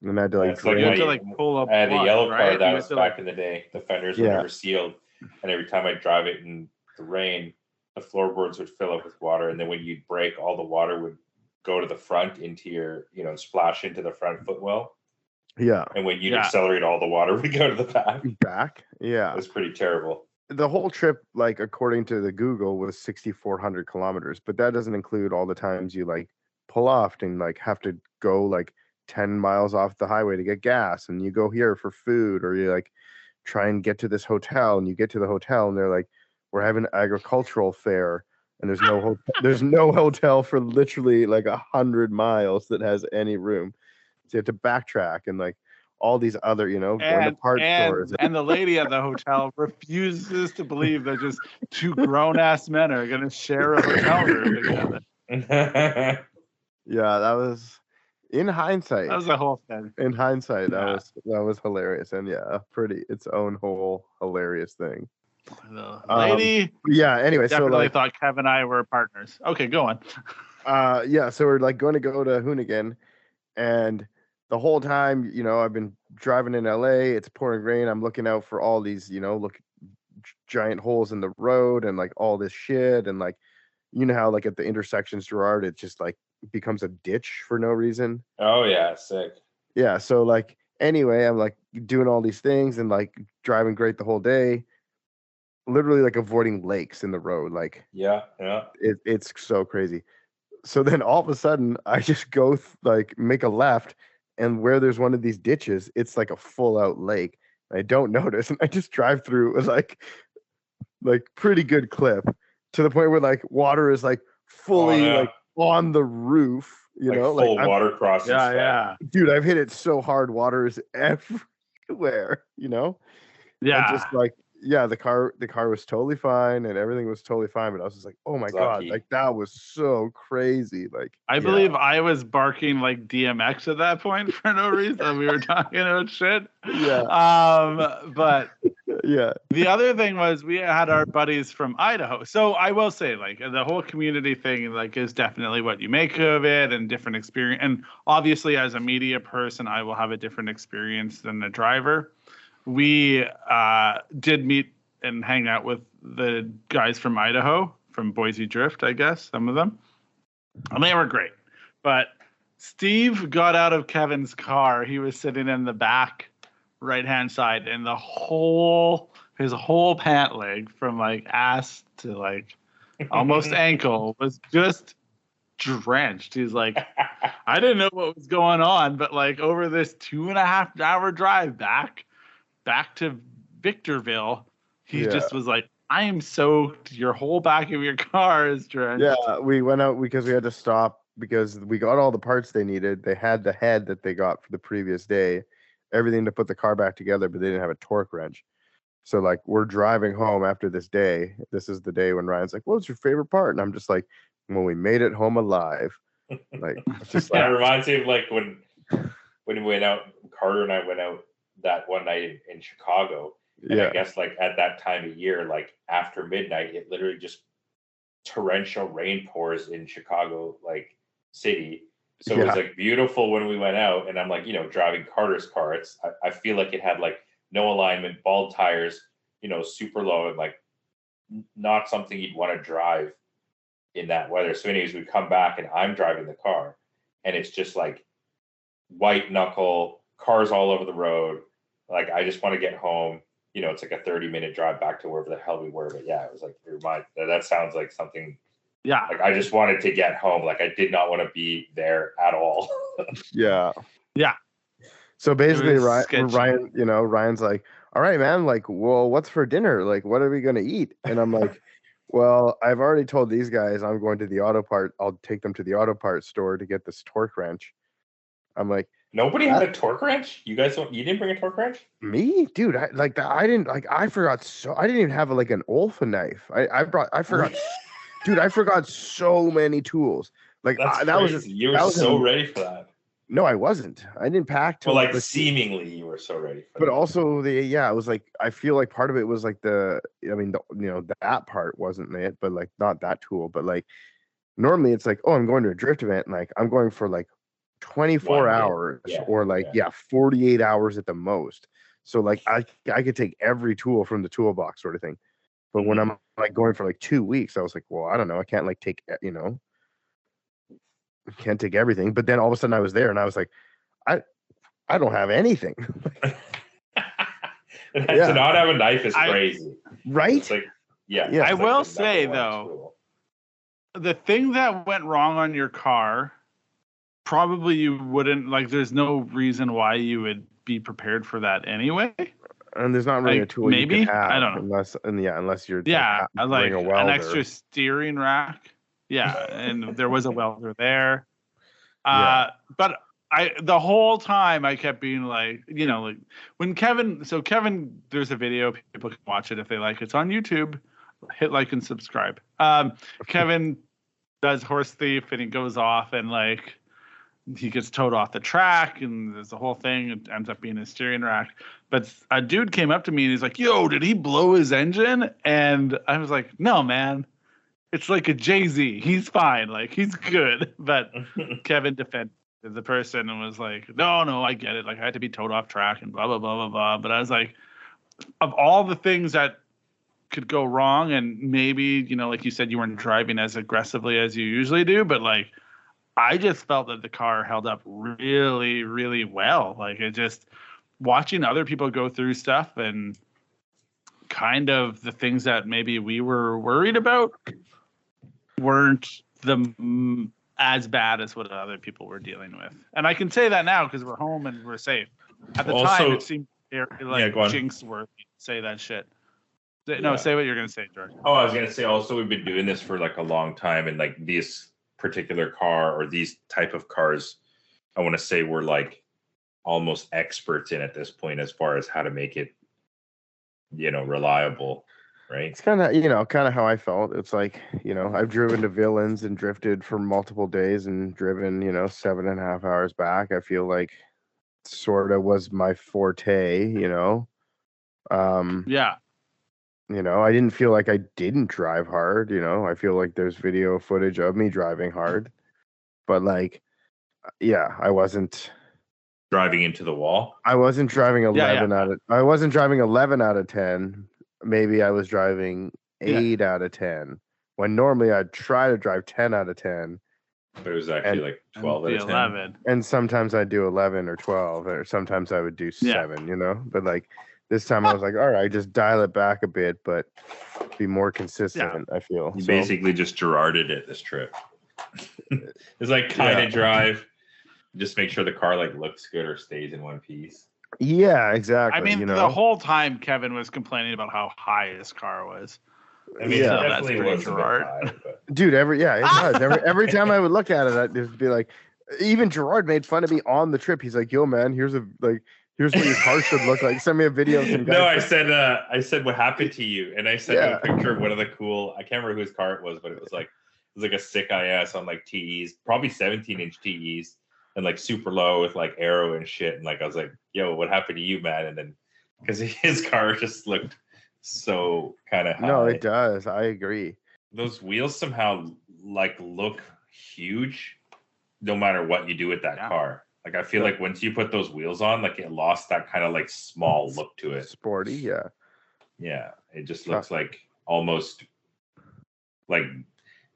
And I had to like, pull up. I had a yellow car that was back like... in the day. The fenders were never sealed, and every time I drive it in the rain, the floorboards would fill up with water, and then when you'd brake, all the water would go to the front into your, splash into the front footwell. Yeah. And when you'd accelerate, all the water would go to the back. Yeah. It was pretty terrible. The whole trip, like according to the Google, was 6,400 kilometers, but that doesn't include all the times you like pull off and like have to go like 10 miles off the highway to get gas, and you go here for food, or you like try and get to this hotel, and you get to the hotel and they're like, we're having an agricultural fair, and there's no hotel for literally like 100 miles that has any room. So you have to backtrack and like all these other, going to part stores. And the lady at the hotel refuses to believe that just two grown-ass men are going to share a hotel room together. Yeah, that was, in hindsight. That was a whole thing. In hindsight, that was hilarious, and its own whole hilarious thing. The lady. Anyway, definitely thought Kevin and I were partners. Okay, go on. So we're like going to go to Hoonigan, and the whole time, I've been driving in LA. It's pouring rain. I'm looking out for all these, giant holes in the road and like all this shit, and like, how like at the intersections, Gerard, it just like becomes a ditch for no reason. Oh yeah, sick. Yeah, so like anyway, I'm like doing all these things and like driving great the whole day, literally like avoiding lakes in the road. Like it's so crazy. So then all of a sudden I just go make a left, and where there's one of these ditches, it's like a full out lake. I don't notice, and I just drive through with like pretty good clip, to the point where like water is like fully like on the roof, full water crossing. Yeah. Dude, I've hit it so hard, water is everywhere, Yeah. And just like, the car was totally fine and everything was totally fine, but I was just like, oh my God, like that was so crazy. Like I believe I was barking like DMX at that point for no reason. We were talking about shit. But the other thing was we had our buddies from Idaho. So I will say, like, the whole community thing like is definitely what you make of it, and different experience. And obviously as a media person, I will have a different experience than the driver. We did meet and hang out with the guys from Idaho, from Boise Drift, I guess, some of them. And they were great. But Steve got out of Kevin's car. He was sitting in the back right-hand side, and his whole pant leg from like ass to like almost ankle was just drenched. He's like, I didn't know what was going on, but like over this 2.5 hour drive back to Victorville, he just was like, I am soaked. Your whole back of your car is drenched. Yeah, we went out because we had to stop because we got all the parts they needed. They had the head that they got for the previous day, everything to put the car back together, but they didn't have a torque wrench. So like we're driving home after this day. This is the day when Ryan's like, what's your favorite part? And I'm just like, when we made it home alive. Like it's just like, it reminds me of like when we went out, Carter and I went out that one night in Chicago. And I guess like at that time of year, like after midnight, it literally just torrential rain pours in Chicago, like city. So it was like beautiful when we went out, and I'm like, driving Carter's car. I feel like it had like no alignment, bald tires, super low, and like not something you'd want to drive in that weather. So anyways, we come back and I'm driving the car, and it's just like white knuckle, cars all over the road. Like, I just want to get home. It's like a 30-minute drive back to wherever the hell we were. But yeah, it was like, that sounds like something. Yeah. Like, I just wanted to get home. Like, I did not want to be there at all. Yeah. Yeah. So basically, Ryan, Ryan's like, all right, man, like, well, what's for dinner? Like, what are we going to eat? And I'm like, well, I've already told these guys I'm going to the I'll take them to the auto parts store to get this torque wrench. I'm like, nobody had a torque wrench? You didn't bring a torque wrench? Me? Dude, I didn't even have an Olfa knife. I forgot. Dude, I forgot so many tools. Like, you were so ready for that. No, I wasn't. I didn't pack tools. Well, like, seemingly you were so ready for but that. Also it was like, I feel like part of it was like that part wasn't it, but like not that tool, but like normally it's like, oh, I'm going to a drift event, and like I'm going for like 24 hours or like 48 hours at the most. So like I could take every tool from the toolbox sort of thing. But when I'm like going for like 2 weeks, I was like, well, I don't know, I can't like take can't take everything. But then all of a sudden I was there and I was like, I don't have anything. To not have a knife is crazy. Right? It's like, I will say though, the thing that went wrong on your car, probably you wouldn't like, there's no reason why you would be prepared for that anyway. And there's not really a tool maybe you can have I don't know unless you're like a welder. An extra steering rack. Yeah, and there was a welder there. But the whole time I kept being like, like when Kevin, there's a video, people can watch it if they like. It's on YouTube. Hit like and subscribe. Kevin does horse thief and he goes off and like he gets towed off the track and there's the whole thing. It ends up being a steering rack. But a dude came up to me and he's like, yo, did he blow his engine? And I was like, no, man. It's like a Jay-Z. He's fine. Like, he's good. But Kevin defended the person and was like, no, I get it. Like, I had to be towed off track and blah, blah, blah, blah, blah. But I was like, of all the things that could go wrong, and maybe, like you said, you weren't driving as aggressively as you usually do, but like, I just felt that the car held up really, really well. Like, it just, watching other people go through stuff and kind of the things that maybe we were worried about weren't as bad as what other people were dealing with. And I can say that now because we're home and we're safe. At the time, it seemed like jinx worthy to say that shit. No, say what you're going to say, George. Oh, I was going to say also we've been doing this for like a long time, and like this particular car or these type of cars, I want to say we're like almost experts in at this point as far as how to make it, reliable. Right. It's kind of how I felt. It's like, I've driven to Villains and drifted for multiple days and driven, 7.5 hours back. I feel like sort of was my forte, I didn't feel like I didn't drive hard, I feel like there's video footage of me driving hard, but like, I wasn't driving into the wall. I wasn't driving 11 out of 10. Maybe I was driving 8 out of 10 when normally I'd try to drive 10 out of 10. But it was actually like 12 out of 10. 11. And sometimes I'd do 11 or 12, or sometimes I would do 7, But like this time I was like, all right, just dial it back a bit, but be more consistent, I feel. You basically just Gerarded it this trip. It's like kind of drive. Just make sure the car like looks good or stays in one piece. Yeah, exactly. I mean, the whole time Kevin was complaining about how high his car was. I mean, that's pretty Gerard. High, dude, it was. Every time I would look at it, I'd just be like, even Gerard made fun of me on the trip. He's like, yo, man, here's what your car should look like. Send me a video of some guy. No, I said, what happened to you? And I sent him a picture of one of the cool, I can't remember whose car it was, but it was like a sick IS on like TEs, probably 17-inch TEs. And like super low with like aero and shit. And like, I was like, yo, what happened to you, man? And then, because his car just looked so kind of high. No, it does. I agree. Those wheels somehow like look huge no matter what you do with that car. Like I feel like once you put those wheels on, like it lost that kind of like small look to it. Sporty, yeah. Yeah, it just looks like almost like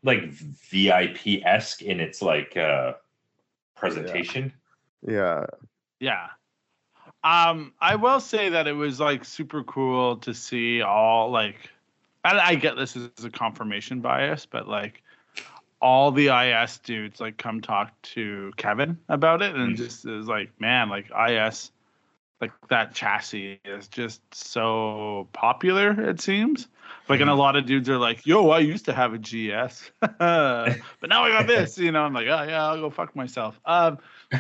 VIP-esque in its like presentation. Yeah. I will say that it was like super cool to see all like, I get this is a confirmation bias, but like all the IS dudes like come talk to Kevin about it, and just is like, man, like IS, like that chassis is just so popular, it seems. Like, and a lot of dudes are like, yo, I used to have a GS, but now I got this, you know. I'm like, oh yeah, I'll go fuck myself.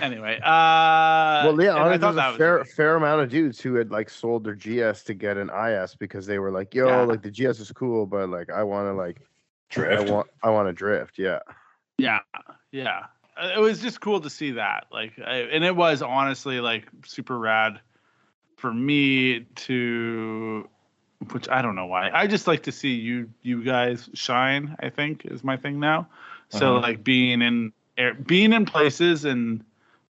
Anyway, well, yeah, honestly, I thought there's a fair amount of dudes who had like sold their GS to get an IS because they were like, yo, like the GS is cool, but like I want to like drift. I want to drift. Yeah. It was just cool to see that, like, and it was honestly like super rad for me to, which I don't know why. I just like to see you guys shine, I think is my thing now. So like being in places and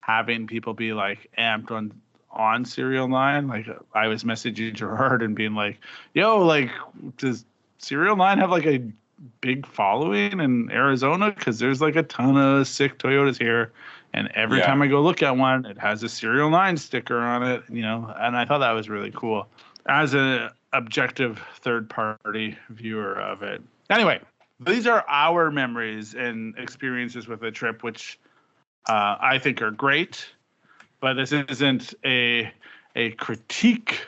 having people be like amped on SerialNine. Like I was messaging Gerard and being like, yo, like does SerialNine have like a big following in Arizona? Because there's like a ton of sick Toyotas here. And every time I go look at one, it has a SerialNine sticker on it, you know, and I thought that was really cool as an objective third-party viewer of it. Anyway, these are our memories and experiences with the trip, which I think are great, but this isn't a critique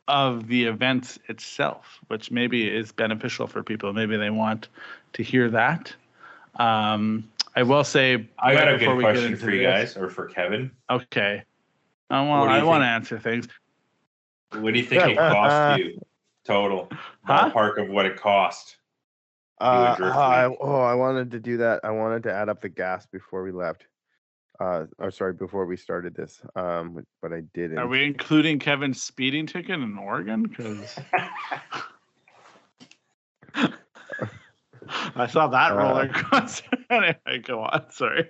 of the event itself, which maybe is beneficial for people. Maybe they want to hear that. I will say, I got a good question for you guys, or for Kevin. Okay. Well, I want to answer things. What do you think it cost you total? Ballpark of what it cost. I wanted to do that. I wanted to add up the gas before we left. Before we started this. But I didn't. Are we including Kevin's speeding ticket in Oregon? Because I saw that roller coaster. Anyway, go on. Sorry.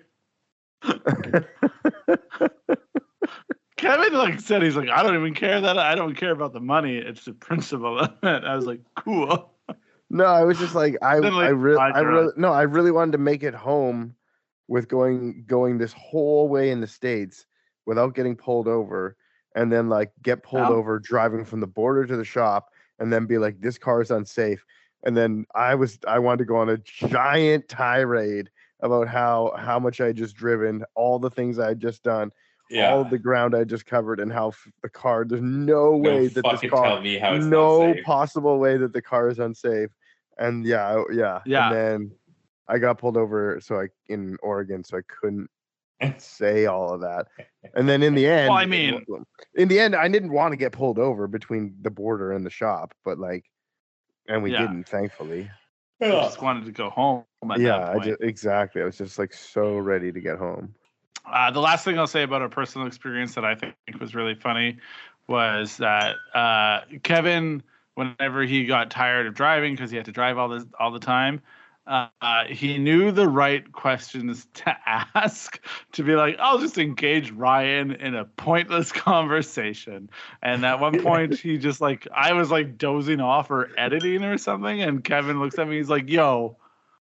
Kevin like said, he's like, I don't even care that I don't care about the money. It's the principle of it. I was like, cool. No, I was just like, I really wanted to make it home with going this whole way in the States without getting pulled over, and then like get pulled over driving from the border to the shop, and then be like, this car is unsafe. And then I wanted to go on a giant tirade about how much I had just driven, all the things I had just done, all of the ground I just covered, and how the car, there's no way that this car, tell me how it's no unsafe. possible way that the car is unsafe. And yeah. And then I got pulled over in Oregon, so I couldn't say all of that. And then in the end, well, I mean, I didn't want to get pulled over between the border and the shop, but like, and we didn't, thankfully. I just wanted to go home at that point. Exactly. I was just like so ready to get home. The last thing I'll say about a personal experience that I think was really funny was that Kevin, whenever he got tired of driving because he had to drive all the time, he knew the right questions to ask to be like, I'll just engage Ryan in a pointless conversation. And at one point, he just like, I was like dozing off or editing or something, and Kevin looks at me, he's like, yo,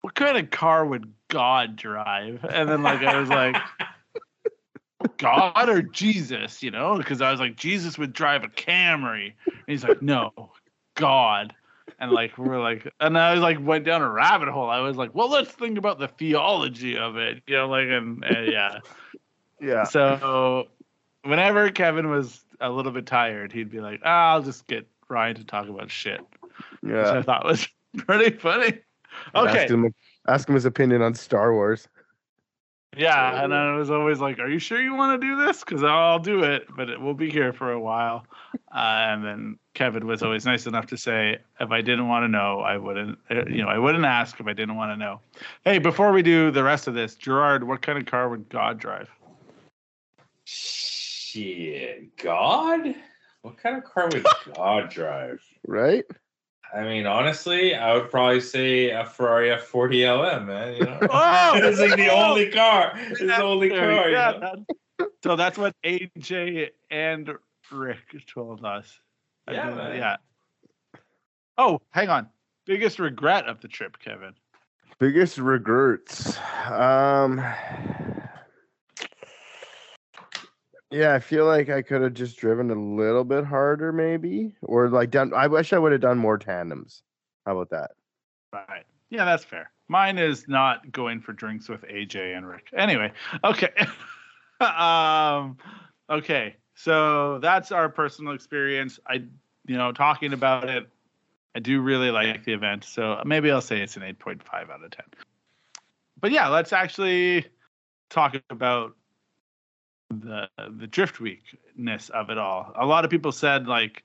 what kind of car would God drive? And then like I was like, God or Jesus, you know, because I was like, Jesus would drive a Camry. And he's like, no, God. And like we're like, and I was like went down a rabbit hole. I was like, well, let's think about the theology of it, you know, like, and yeah. So whenever Kevin was a little bit tired, he'd be like, I'll just get Ryan to talk about shit. Yeah, which I thought was pretty funny. Okay, ask him his opinion on Star Wars. Yeah, and I was always like, are you sure you want to do this? Because I'll do it, but we'll be here for a while. And then Kevin was always nice enough to say, if I didn't want to know, I wouldn't ask if I didn't want to know. Hey, before we do the rest of this, Gerard, what kind of car would God drive? Shit, God? What kind of car would God drive? Right? I mean, honestly, I would probably say a Ferrari F40 LM, man. You know, Oh! it's like the only car. It's the only car. Yeah, You know? so that's what AJ and Rick told us. Yeah, man. Yeah. Oh, hang on. Biggest regret of the trip, Kevin? Biggest regrets. Yeah, I feel like I could have just driven a little bit harder, maybe, or like done. I wish I would have done more tandems. How about that? Right. Yeah, that's fair. Mine is not going for drinks with AJ and Rick. Anyway, okay. Okay. So that's our personal experience. Talking about it, I do really like the event. So maybe I'll say it's an 8.5 out of 10. But yeah, let's actually talk about the drift weakness of it all. A lot of people said like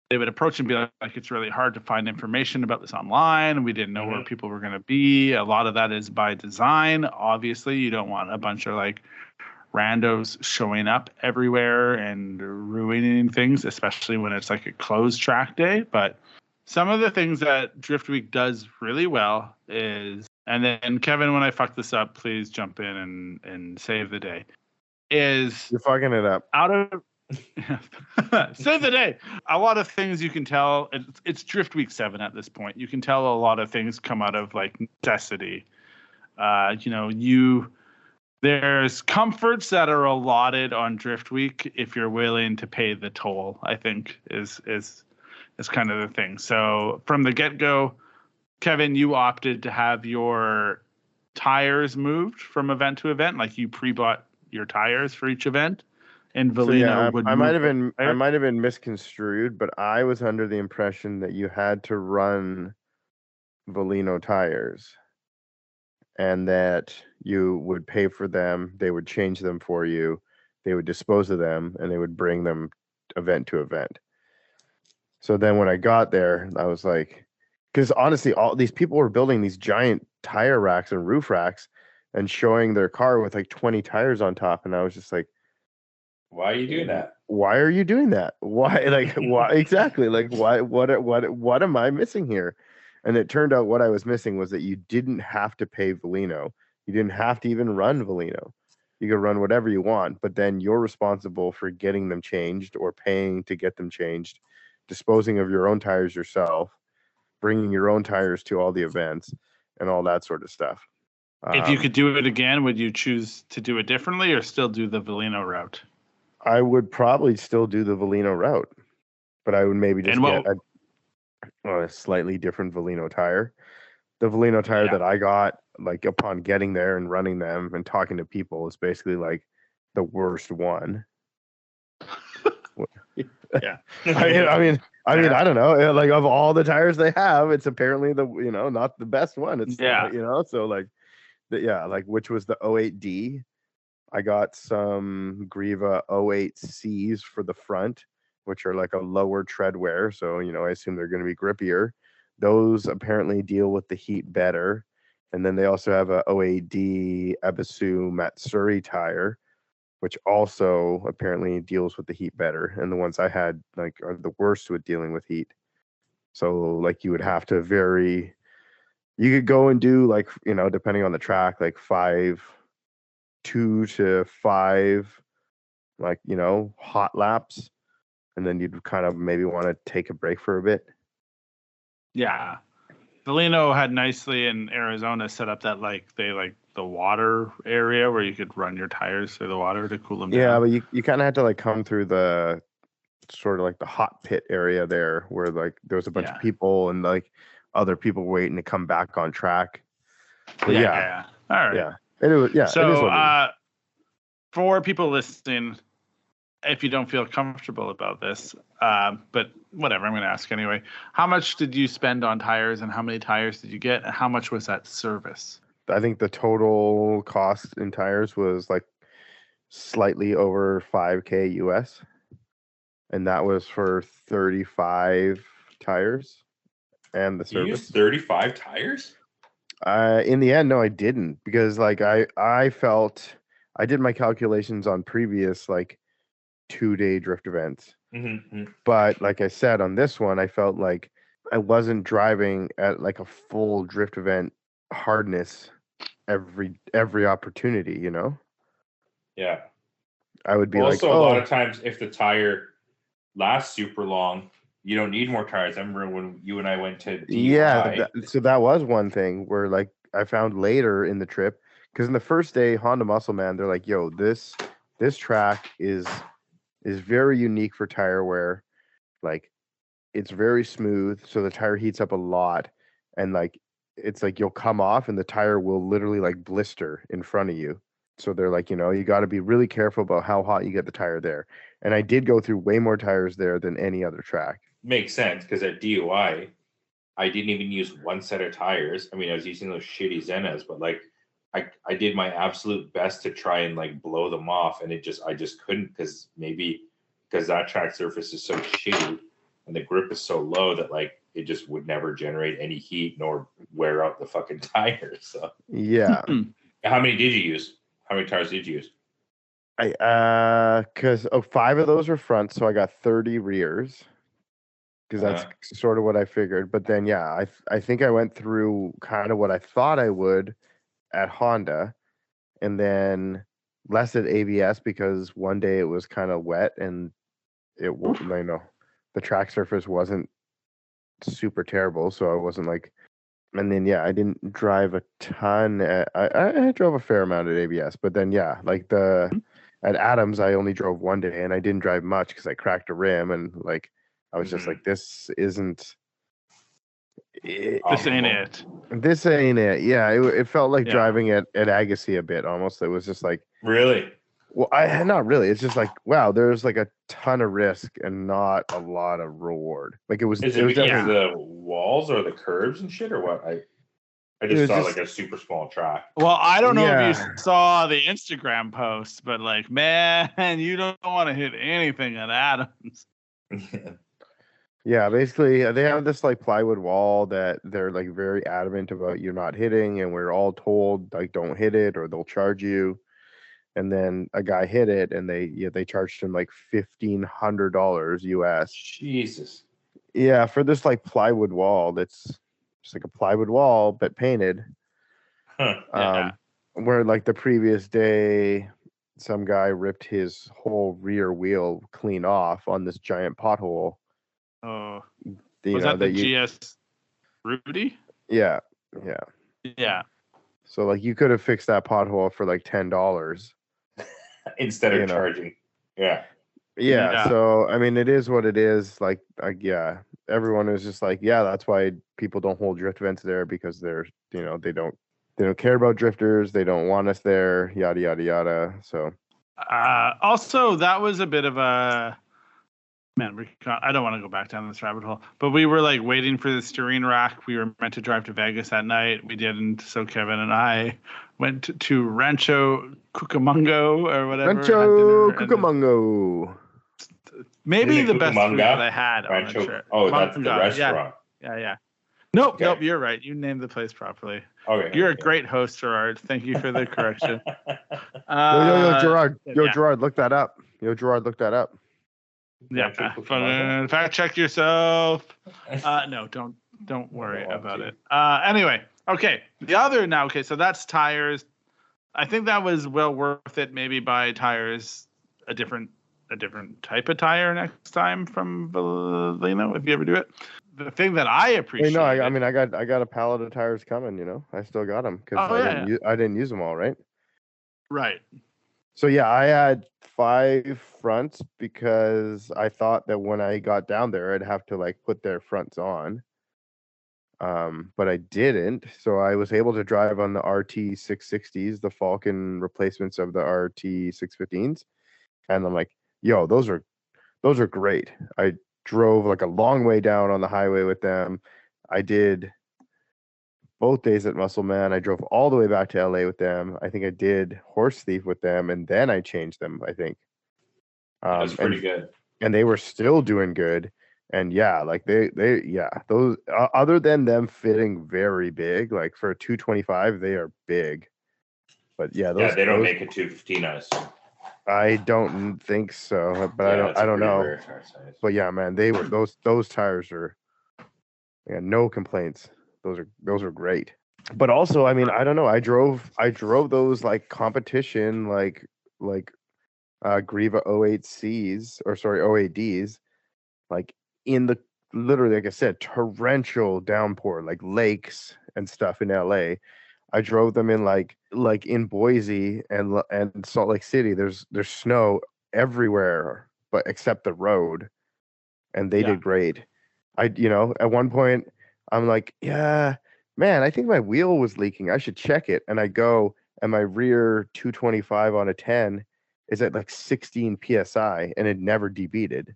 they would approach and be like it's really hard to find information about this online. We didn't know where people were going to be. A lot of that is by design. Obviously, you don't want a bunch of like randos showing up everywhere and ruining things, especially when it's like a closed track day. But some of the things that Drift Week does really well is, and then Kevin, when I fuck this up, please jump in and save the day. Is You're fucking it up. Out of save the day. A lot of things you can tell. It's Drift Week 7 at this point. You can tell a lot of things come out of like necessity. There's comforts that are allotted on Drift Week if you're willing to pay the toll, I think is kind of the thing. So from the get-go, Kevin, you opted to have your tires moved from event to event, like you pre-bought your tires for each event. And Valino I might have been misconstrued, but I was under the impression that you had to run Valino tires and that you would pay for them, they would change them for you, they would dispose of them, and they would bring them event to event. So then when I got there, I was like, because honestly, all these people were building these giant tire racks and roof racks and showing their car with like 20 tires on top. And I was just like, why are you doing that? Why are you doing that? Why, like, why exactly? Like, why, what am I missing here? And it turned out what I was missing was that you didn't have to pay Valino. You didn't have to even run Valino. You could run whatever you want, but then you're responsible for getting them changed or paying to get them changed, disposing of your own tires yourself, bringing your own tires to all the events, and all that sort of stuff. If you could do it again, would you choose to do it differently or still do the Valino route? I would probably still do the Valino route, but I would maybe just get a slightly different Valino tire. The Valino tire that I got, like upon getting there and running them and talking to people, is basically like the worst one. Yeah. I mean, I don't know. Like of all the tires they have, it's apparently not the best one. It's so like, like which was the 08D. I got some Griva 08Cs for the front, which are like a lower tread wear. So, I assume they're going to be grippier. Those apparently deal with the heat better. And then they also have a 08D Ebisu Matsuri tire, which also apparently deals with the heat better. And the ones I had like are the worst with dealing with heat. So like you would have to you could go and do like, depending on the track, like 2 to 5, like, hot laps. And then you'd kind of maybe want to take a break for a bit. Yeah. Valino had nicely in Arizona set up that the water area where you could run your tires through the water to cool them down. Yeah, but you kind of had to like come through the sort of like the hot pit area there where like there was a bunch of people and like other people waiting to come back on track. But yeah. All right. Yeah. So for people listening, if you don't feel comfortable about this, but whatever, I'm going to ask anyway. How much did you spend on tires and how many tires did you get? And how much was that service? I think the total cost in tires was like slightly over $5,000 US. And that was for 35 tires and the service. You used 35 tires? In the end, no, I didn't, because like I felt I did my calculations on previous like 2-day drift events. Mm-hmm. But like I said, on this one, I felt like I wasn't driving at like a full drift event hardness every opportunity, you know? Yeah. I would be Also, like, a lot oh, of times, if the tire lasts super long, you don't need more tires. I remember when you and I went to yeah. DUI. So that was one thing where like I found later in the trip, because in the first day, Honda Muscle Man, they're like, yo, this track is very unique for tire wear. Like it's very smooth, so the tire heats up a lot, and like it's like you'll come off and the tire will literally like blister in front of you. So they're like, you got to be really careful about how hot you get the tire there. And I did go through way more tires there than any other track. Makes sense, because at DUI, I didn't even use one set of tires. I mean, I was using those shitty Zenas, but like I did my absolute best to try and like blow them off, and I just couldn't, because that track surface is so shitty and the grip is so low that like it just would never generate any heat nor wear out the fucking tires. So Yeah. how many did you use? How many tires did you use? Because 5 of those were fronts, so I got 30 rears. Because that's sort of what I figured. But then, yeah, I think I went through kind of what I thought I would at Honda, and then less at ABS because one day it was kind of wet and the track surface wasn't super terrible, so I wasn't like. And then yeah, I didn't drive a ton. I drove a fair amount at ABS, but then yeah, like at Adams I only drove one day and I didn't drive much because I cracked a rim and like I was just like, this isn't. This ain't it. This ain't it. Yeah, it felt like driving at Agassi a bit almost. It was just like, really. Well, not really. It's just like, wow, there's like a ton of risk and not a lot of reward. Like it was. Is it because of the walls or the curves and shit, or what? I just saw like a super small track. Well, I don't know if you saw the Instagram post, but like, man, you don't want to hit anything at Adams. Yeah, basically they have this like plywood wall that they're like very adamant about you not hitting, and we're all told like don't hit it or they'll charge you. And then a guy hit it, and they charged him like $1,500 US. Jesus. Yeah, for this like plywood wall that's just like a plywood wall but painted. Where like the previous day, some guy ripped his whole rear wheel clean off on this giant pothole. Oh, was that the GS Rudy? Yeah. So like you could have fixed that pothole for like $10 instead of charging. Yeah. So I mean, it is what it is. Like yeah, everyone is just like, yeah, that's why people don't hold drift events there, because they're they don't care about drifters. They don't want us there. Yada yada yada. So also that was a bit of a. Man, I don't want to go back down this rabbit hole, but we were like waiting for the steering rack. We were meant to drive to Vegas that night. We didn't. So Kevin and I went to Rancho Cucamonga or whatever. Rancho Cucamonga. Maybe the best food that I had on the trip. Oh, that's the restaurant. Yeah. Nope, you're right. You named the place properly. Okay. You're a great host, Gerard. Thank you for the correction. Yo, Gerard. Gerard, look that up. Gerard, look that up. Yeah, fact check yourself. No, don't worry about it. Anyway, okay. So that's tires. I think that was well worth it. Maybe buy tires a different type of tire next time from Valino if you ever do it. The thing that I appreciate. I mean, I got a pallet of tires coming. I still got them because I didn't use them all, right? Right. So yeah, I had 5 fronts because I thought that when I got down there, I'd have to like put their fronts on. But I didn't. So I was able to drive on the RT 660s, the Falcon replacements of the RT 615s. And I'm like, yo, those are great. I drove like a long way down on the highway with them. I did both days at Muscle Man. I drove all the way back to LA with them. I think I did Horse Thief with them, and then I changed them, I think. That's pretty good. And they were still doing good. And yeah, like those other than them fitting very big, like for a 225, they are big. But yeah, they don't make a 215, I assume. I don't think so, but I don't know. But yeah, man, they were those tires are Yeah, no complaints. Those are great. But also, I mean, I don't know. I drove those like competition like Griva O8Cs or sorry O8Ds like in the literally like I said torrential downpour like lakes and stuff in LA. I drove them in like in Boise and Salt Lake City. There's snow everywhere but except the road, and they did great. At one point I'm like, yeah, man, I think my wheel was leaking. I should check it. And I go, and my rear 225 on a 10 is at like 16 psi, and it never debeated.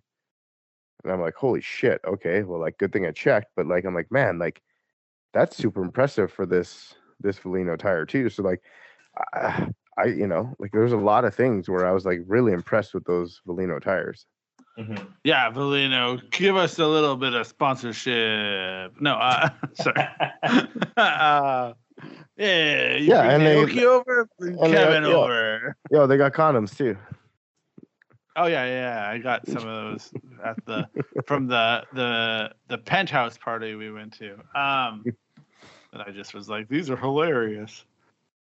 And I'm like, holy shit. Okay, well, like, good thing I checked. But like, I'm like, man, like, that's super impressive for this Valino tire too. So like, like, there's a lot of things where I was like really impressed with those Valino tires. Mm-hmm. Yeah, Valino, give us a little bit of sponsorship. No, sorry. Yeah, and Naoki over, bring Kevin over. Yo, they got condoms too. Oh yeah. I got some of those at from the penthouse party we went to. And I just was like, these are hilarious.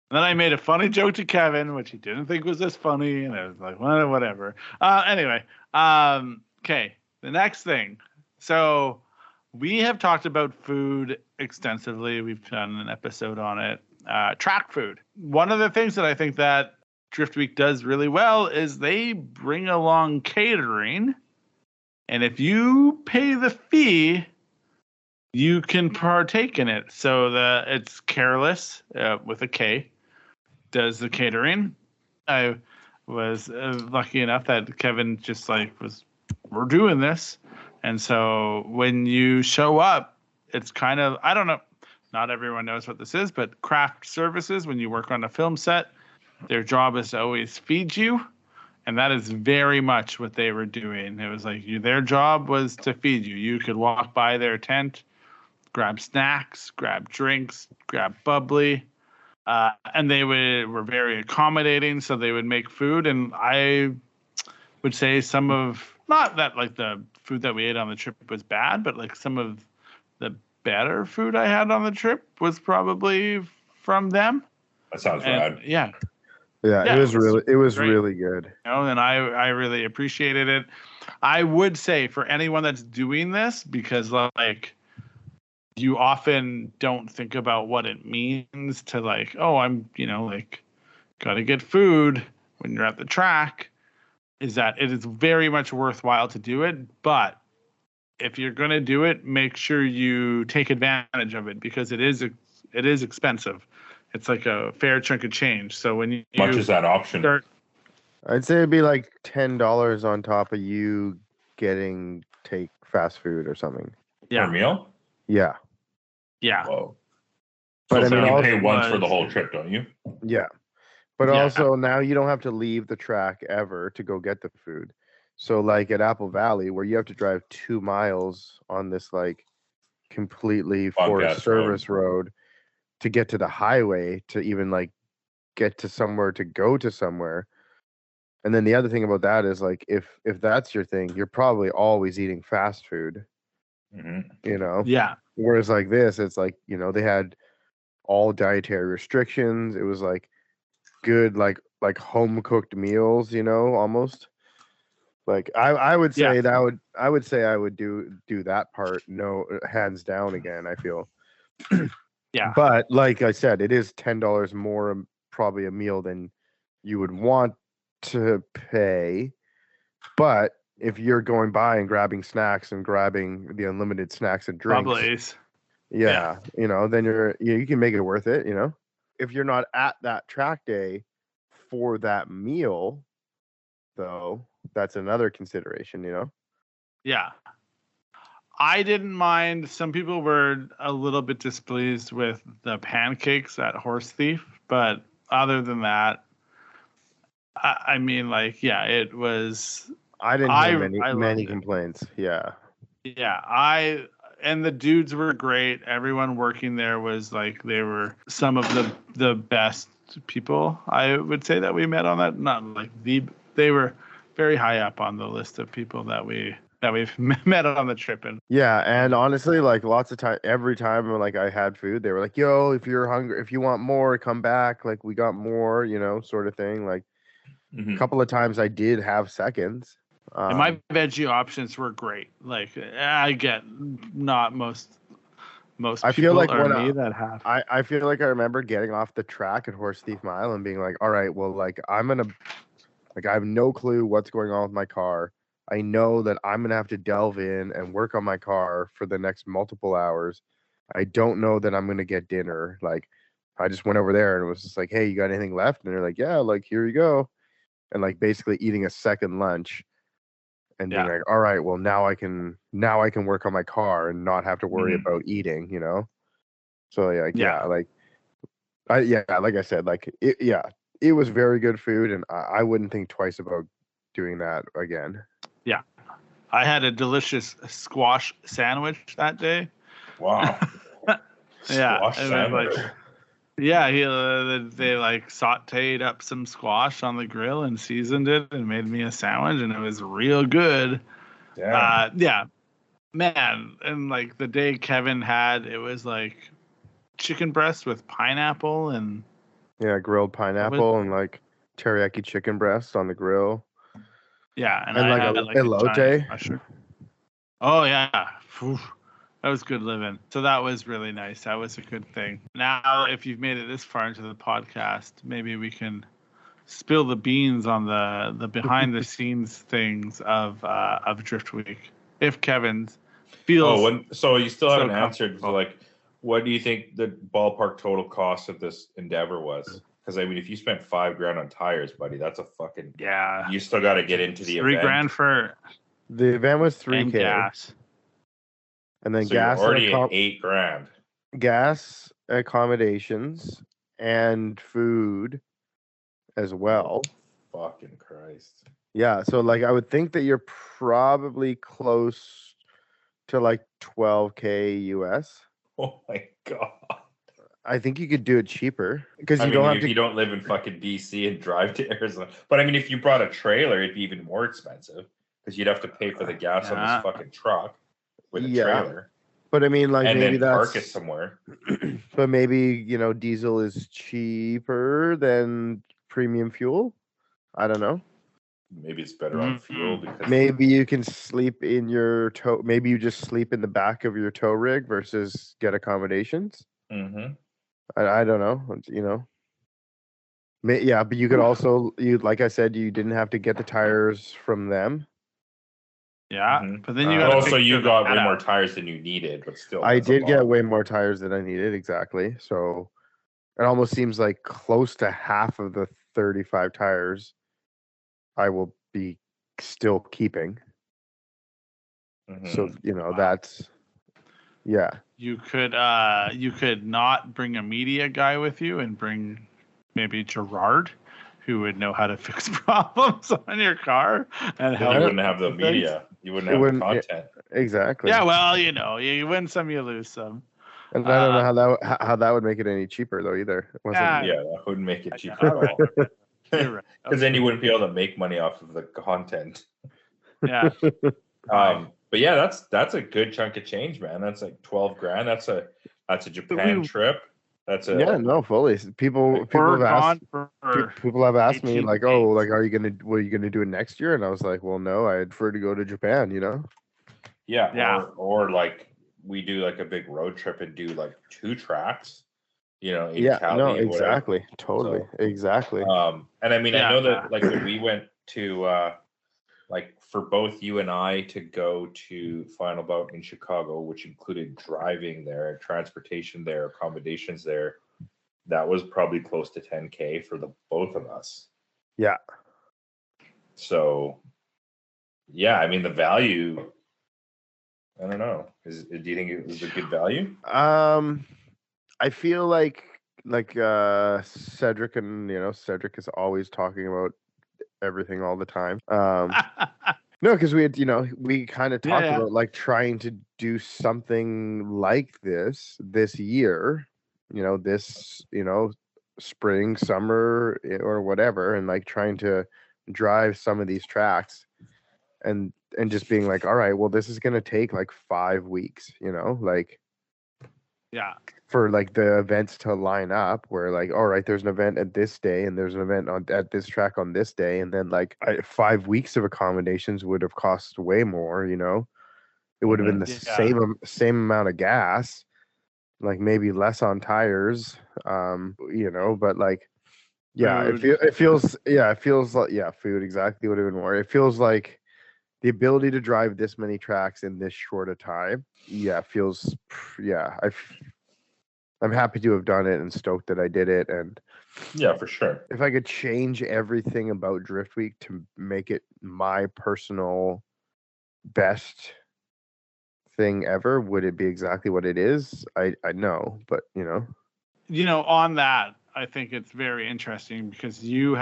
And then I made a funny joke to Kevin, which he didn't think was as funny, and I was like, well, whatever. Anyway, okay, the next thing. So we have talked about food extensively. We've done an episode on it. Track food. One of the things that I think that Drift Week does really well is they bring along catering, and if you pay the fee, you can partake in it. So it's Careless with a K does the catering. I was lucky enough that Kevin just like we're doing this. And so when you show up, it's kind of, I don't know, not everyone knows what this is, but craft services, when you work on a film set, their job is to always feed you. And that is very much what they were doing. It was like their job was to feed you. You could walk by their tent, grab snacks, grab drinks, grab bubbly. And they were very accommodating, so they would make food. And I would say some of, not that like the food that we ate on the trip was bad, but like some of the better food I had on the trip was probably from them. That sounds rad. Yeah, it was really good. And I really appreciated it. I would say for anyone that's doing this, because like you often don't think about what it means to like, oh, I'm, like gotta get food when you're at the track, is that it is very much worthwhile to do it. But if you're going to do it, make sure you take advantage of it, because it is expensive. It's like a fair chunk of change. So when you much is that option? I'd say it'd be like $10 on top of you getting take fast food or something. Yeah. Per meal? Yeah. Yeah. Whoa. But so I mean, you pay once for the whole trip, don't you? Yeah. But also now you don't have to leave the track ever to go get the food. So like at Apple Valley, where you have to drive 2 miles on this like completely forest service road to get to the highway to even like get to somewhere to go to somewhere. And then the other thing about that is like if that's your thing, you're probably always eating fast food. Mm-hmm. Yeah. Whereas like this, it's like, they had all dietary restrictions. It was like good like home cooked meals, almost. Like I would say I would do that part hands down again, I feel. Yeah. But like I said, it is $10 more probably a meal than you would want to pay. But if you're going by and grabbing snacks and grabbing the unlimited snacks and drinks, Bubblies. yeah, then you can make it worth it, If you're not at that track day for that meal, though, that's another consideration, Yeah. I didn't mind. Some people were a little bit displeased with the pancakes at Horse Thief, but other than that, I mean, like, yeah, it was. I didn't have many complaints. Yeah. Yeah, and the dudes were great. Everyone working there was like, they were some of the best people I would say that we met on that. Not like they were very high up on the list of people that we that we've met on the trip. And Yeah, and honestly, like lots of time, every time like I had food, they were like, "Yo, if you're hungry, if you want more, come back. Like we got more, sort of thing." Like a couple of times, I did have seconds. and my veggie options were great. Like I get not most I feel people like or when me that have. I feel like I remember getting off the track at Horse Thief Mile and being like, "All right, well, like I have no clue what's going on with my car. I know that I'm gonna have to delve in and work on my car for the next multiple hours. I don't know that I'm gonna get dinner. Like, I just went over there and it was just like, hey, you got anything left? And they're like, yeah, like here you go, and like basically eating a second lunch and being like, all right, well now I can work on my car and not have to worry about eating, So like I said, like it was very good food, and I wouldn't think twice about doing that again. Yeah. I had a delicious squash sandwich that day. Wow. Yeah. Squash sandwich. They like sauteed up some squash on the grill and seasoned it and made me a sandwich, and it was real good. Yeah. Man, and like the day Kevin had, it was like chicken breast with pineapple and grilled pineapple and like teriyaki chicken breast on the grill. Yeah, and like I had like a elote. giant mushroom. Oh yeah. Whew. That was good living. So that was really nice. That was a good thing. Now, if you've made it this far into the podcast, maybe we can spill the beans on the behind the scenes things of Drift Week. If Kevin's feels so you still haven't answered. So like, what do you think the ballpark total cost of this endeavor was? Because I mean, if you spent $5,000 on tires, buddy, that's a fucking You still got to get into the event. $3,000 for the event was $3,000 gas, and then so gas you're already at $8,000. Gas, accommodations, and food as well. Oh, fucking Christ! Yeah, so like I would think that you're probably close to like $12,000 US. Oh my god! I think you could do it cheaper because you don't live in fucking BC and drive to Arizona. But I mean, if you brought a trailer, it'd be even more expensive because you'd have to pay for the gas on this fucking truck with a trailer. But I mean, like and maybe then that's park it somewhere. But maybe diesel is cheaper than premium fuel. I don't know. Maybe it's better on fuel because maybe you can sleep in your tow. Maybe you just sleep in the back of your tow rig versus get accommodations. Mm-hmm. I don't know. Yeah, but you could also like I said, you didn't have to get the tires from them. Yeah, but then you got way more tires than you needed, but still. I did get way more tires than I needed, exactly. So it almost seems like close to half of the 35 tires I will be still keeping. Mm-hmm. So, that's You could not bring a media guy with you and bring maybe Gerard, who would know how to fix problems on your car and help. You wouldn't have the media. You wouldn't have the content. Exactly. Yeah, well, you win some, you lose some. And I don't know how that would make it any cheaper though either. That wouldn't make it cheaper at all. You're right. Because then you wouldn't be able to make money off of the content. Yeah. But yeah, that's a good chunk of change, man. That's like $12,000. That's a Japan trip. That's fully. People have asked me like, oh, like, are you gonna do it next year? And I was like, well, no, I'd prefer to go to Japan. Yeah. Or like we do like a big road trip and do like 2 tracks. In Cali. No, exactly, totally, exactly. And I mean, I know that like when we went to like for both you and I to go to Final Bout in Chicago, which included driving there, transportation there, accommodations there, that was probably close to $10,000 for the both of us. Yeah. So, yeah, I mean the value. I don't know. Do you think it was a good value? I feel like Cedric Cedric is always talking about everything all the time. No, because we had, we kind of talked about like trying to do something like this year, this, spring, summer, or whatever, and like trying to drive some of these tracks. And and just being like, all right, well, this is gonna take like 5 weeks, like Yeah. for like the events to line up where like, all right, there's an event at this day and there's an event at this track on this day, and then like 5 weeks of accommodations would have cost way more. It would have been the same amount of gas, like maybe less on tires, but like, yeah, Food. it feels like, yeah, food exactly would have been more. It feels like the ability to drive this many tracks in this short a time, I'm happy to have done it and stoked that I did it. And yeah, for sure. if I could change everything about Drift Week to make it my personal best thing ever, would it be exactly what it is? I know, but on that, I think it's very interesting because you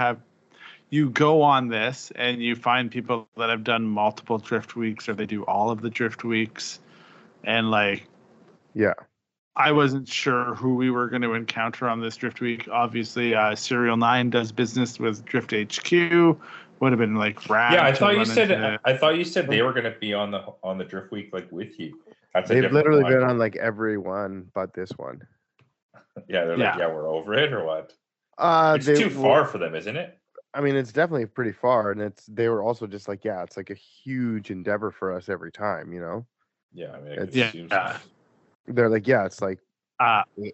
go on this and you find people that have done multiple drift weeks, or they do all of the drift weeks, and like, yeah, I wasn't sure who we were going to encounter on this drift week. Obviously, SerialNine does business with Drift HQ. Would have been like rad. Yeah, I thought you said they were going to be on the drift week like with you. They've literally been on like every one but this one. Yeah, they're like, yeah, we're over it or what? It's too far for them, isn't it? I mean, it's definitely pretty far, and they were also just like, yeah, it's like a huge endeavor for us every time, Yeah, I mean, they're like, yeah, it's like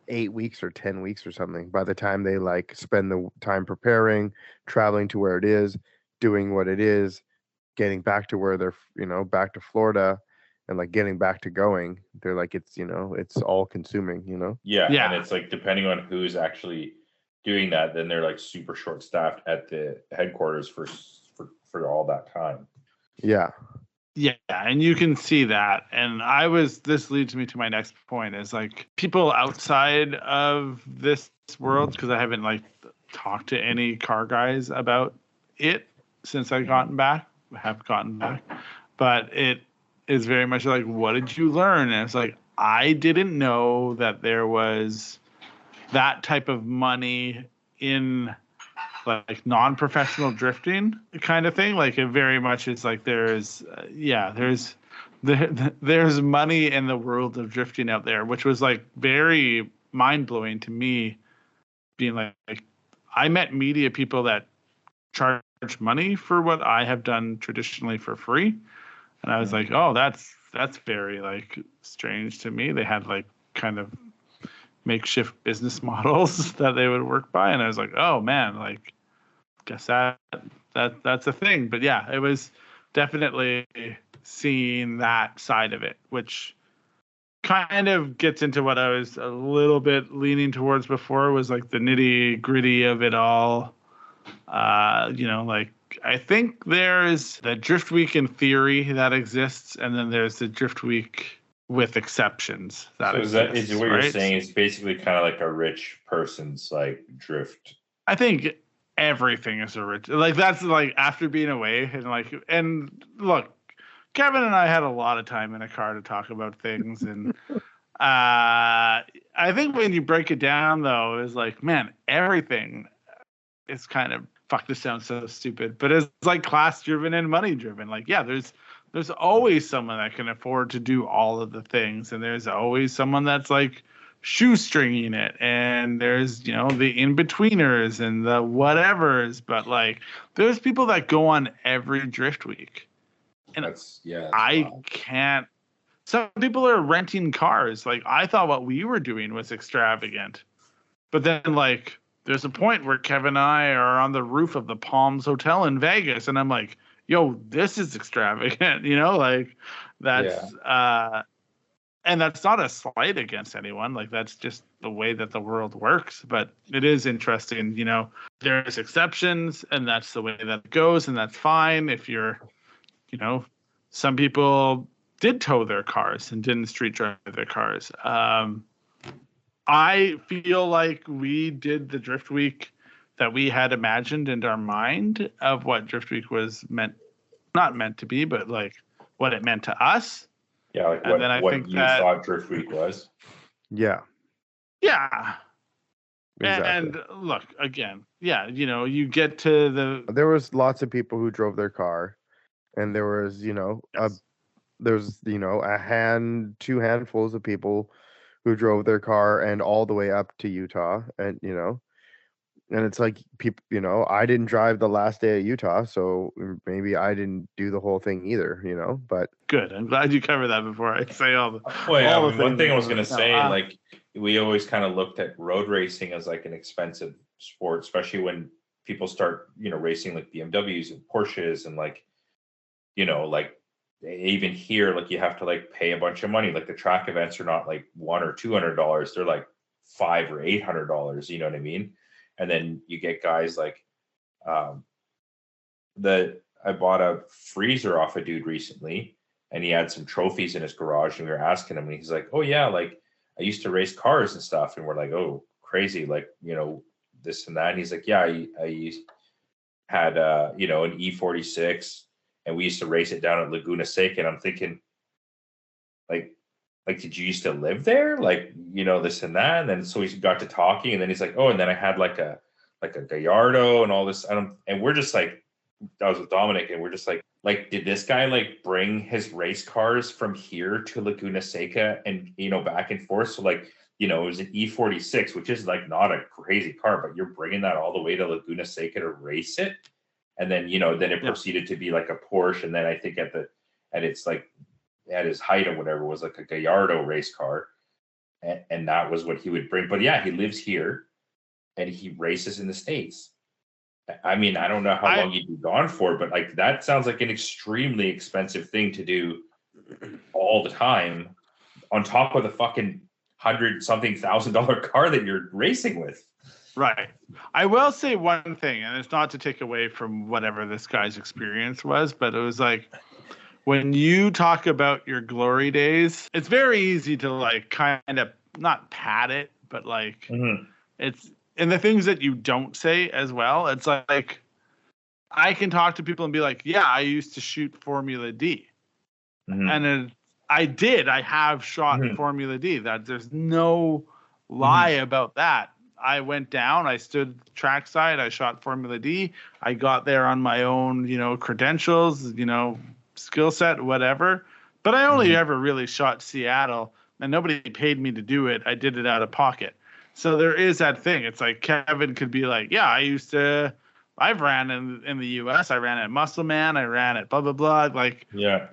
8 weeks or 10 weeks or something by the time they like spend the time preparing, traveling to where it is, doing what it is, getting back to where they're, back to Florida, and like getting back to going. They're like, it's all consuming, Yeah, and it's like depending on who's actually doing that, then they're like super short staffed at the headquarters for all that time. Yeah. Yeah, and you can see that. And this leads me to my next point, is like people outside of this world, because I haven't like talked to any car guys about it since I've gotten back, but it is very much like, what did you learn? And it's like, I didn't know that there was that type of money in like non-professional drifting kind of thing. Like, it very much is like there's money in the world of drifting out there, which was like very mind-blowing to me, being like I met media people that charge money for what I have done traditionally for free, and I was like, oh, that's very like strange to me. They had like kind of makeshift business models that they would work by, and I was like, oh man, like, guess that's a thing. But yeah, it was definitely seeing that side of it, which kind of gets into what I was a little bit leaning towards before, was like the nitty gritty of it all. Like, I think there's the drift week in theory that exists, and then there's the drift week with exceptions that exists. Is what you're saying is basically kind of like a rich person's like drift? I think everything is a rich, like, that's like after being away and look, Kevin and I had a lot of time in a car to talk about things, and I think when you break it down though, it's like, man, everything is kind of, fuck, this sounds so stupid, but it's like class driven and money driven. Like, yeah, there's always someone that can afford to do all of the things, and there's always someone that's like shoestringing it, and there's the in-betweeners and the whatevers, but like there's people that go on every drift week, and I can't. Some people are renting cars. Like, I thought what we were doing was extravagant, but then like there's a point where Kevin and I are on the roof of the Palms Hotel in Vegas, and I'm like, yo, this is extravagant, like that's and that's not a slight against anyone. Like, that's just the way that the world works. But it is interesting, there's exceptions, and that's the way that it goes, and that's fine. If you're, some people did tow their cars and didn't street drive their cars. I feel like we did the drift week that we had imagined in our mind of what drift week was not meant to be, but like what it meant to us. Yeah, like what you thought drift week was. Yeah. Yeah. Exactly. And look, again, you get to there was lots of people who drove their car and there was Yes. there's two handfuls of people who drove their car and all the way up to Utah, and and it's like people, I didn't drive the last day of Utah, so maybe I didn't do the whole thing either, but Good. I'm glad you covered that before I say all the Well, yeah, all I the mean, one things. thing I was gonna No, say, like we always kind of looked at road racing as like an expensive sport, especially when people start, racing like BMWs and Porsches and like, like even here, like you have to like pay a bunch of money. Like the track events are not like $100 or $200; they're like $500 or $800. You know what I mean? And then you get guys like um, I bought a freezer off a dude recently, and he had some trophies in his garage, and we were asking him, and he's like, "Oh yeah, like I used to race cars and stuff," and we're like, "Oh, crazy, like this and that." And he's like, "Yeah, I had an E46, and we used to race it down at Laguna Seca." And I'm thinking, like, did you used to live there? Like, this and that. And then so we got to talking, and then he's like, "Oh, and then I had like a Gallardo and all this." And we're just like, I was with Dominic, and we're just like, did this guy like bring his race cars from here to Laguna Seca and back and forth? So like, it was an E46, which is like not a crazy car, but you're bringing that all the way to Laguna Seca to race it, and then then it proceeded to be like a Porsche, and then I think at its like at his height or whatever was like a Gallardo race car, and that was what he would bring. But yeah, he lives here, and he races in the States. I mean, I don't know how long you'd be gone for, but like that sounds like an extremely expensive thing to do all the time, on top of the fucking $100-something thousand car that you're racing with. Right. I will say one thing, and it's not to take away from whatever this guy's experience was, but it was like when you talk about your glory days, it's very easy to like kind of not pat it, but like it's. And the things that you don't say as well, it's like I can talk to people and be like, yeah, I used to shoot Formula D. And I have shot Formula D. That there's no lie about that. I went down, I stood trackside, I shot Formula D. I got there on my own, credentials, skill set, whatever. But I only ever really shot Seattle, and nobody paid me to do it. I did it out of pocket. So there is that thing. It's like Kevin could be like, yeah, I've ran in the US. I ran at Muscle Man. I ran at blah, blah, blah. Like, yeah,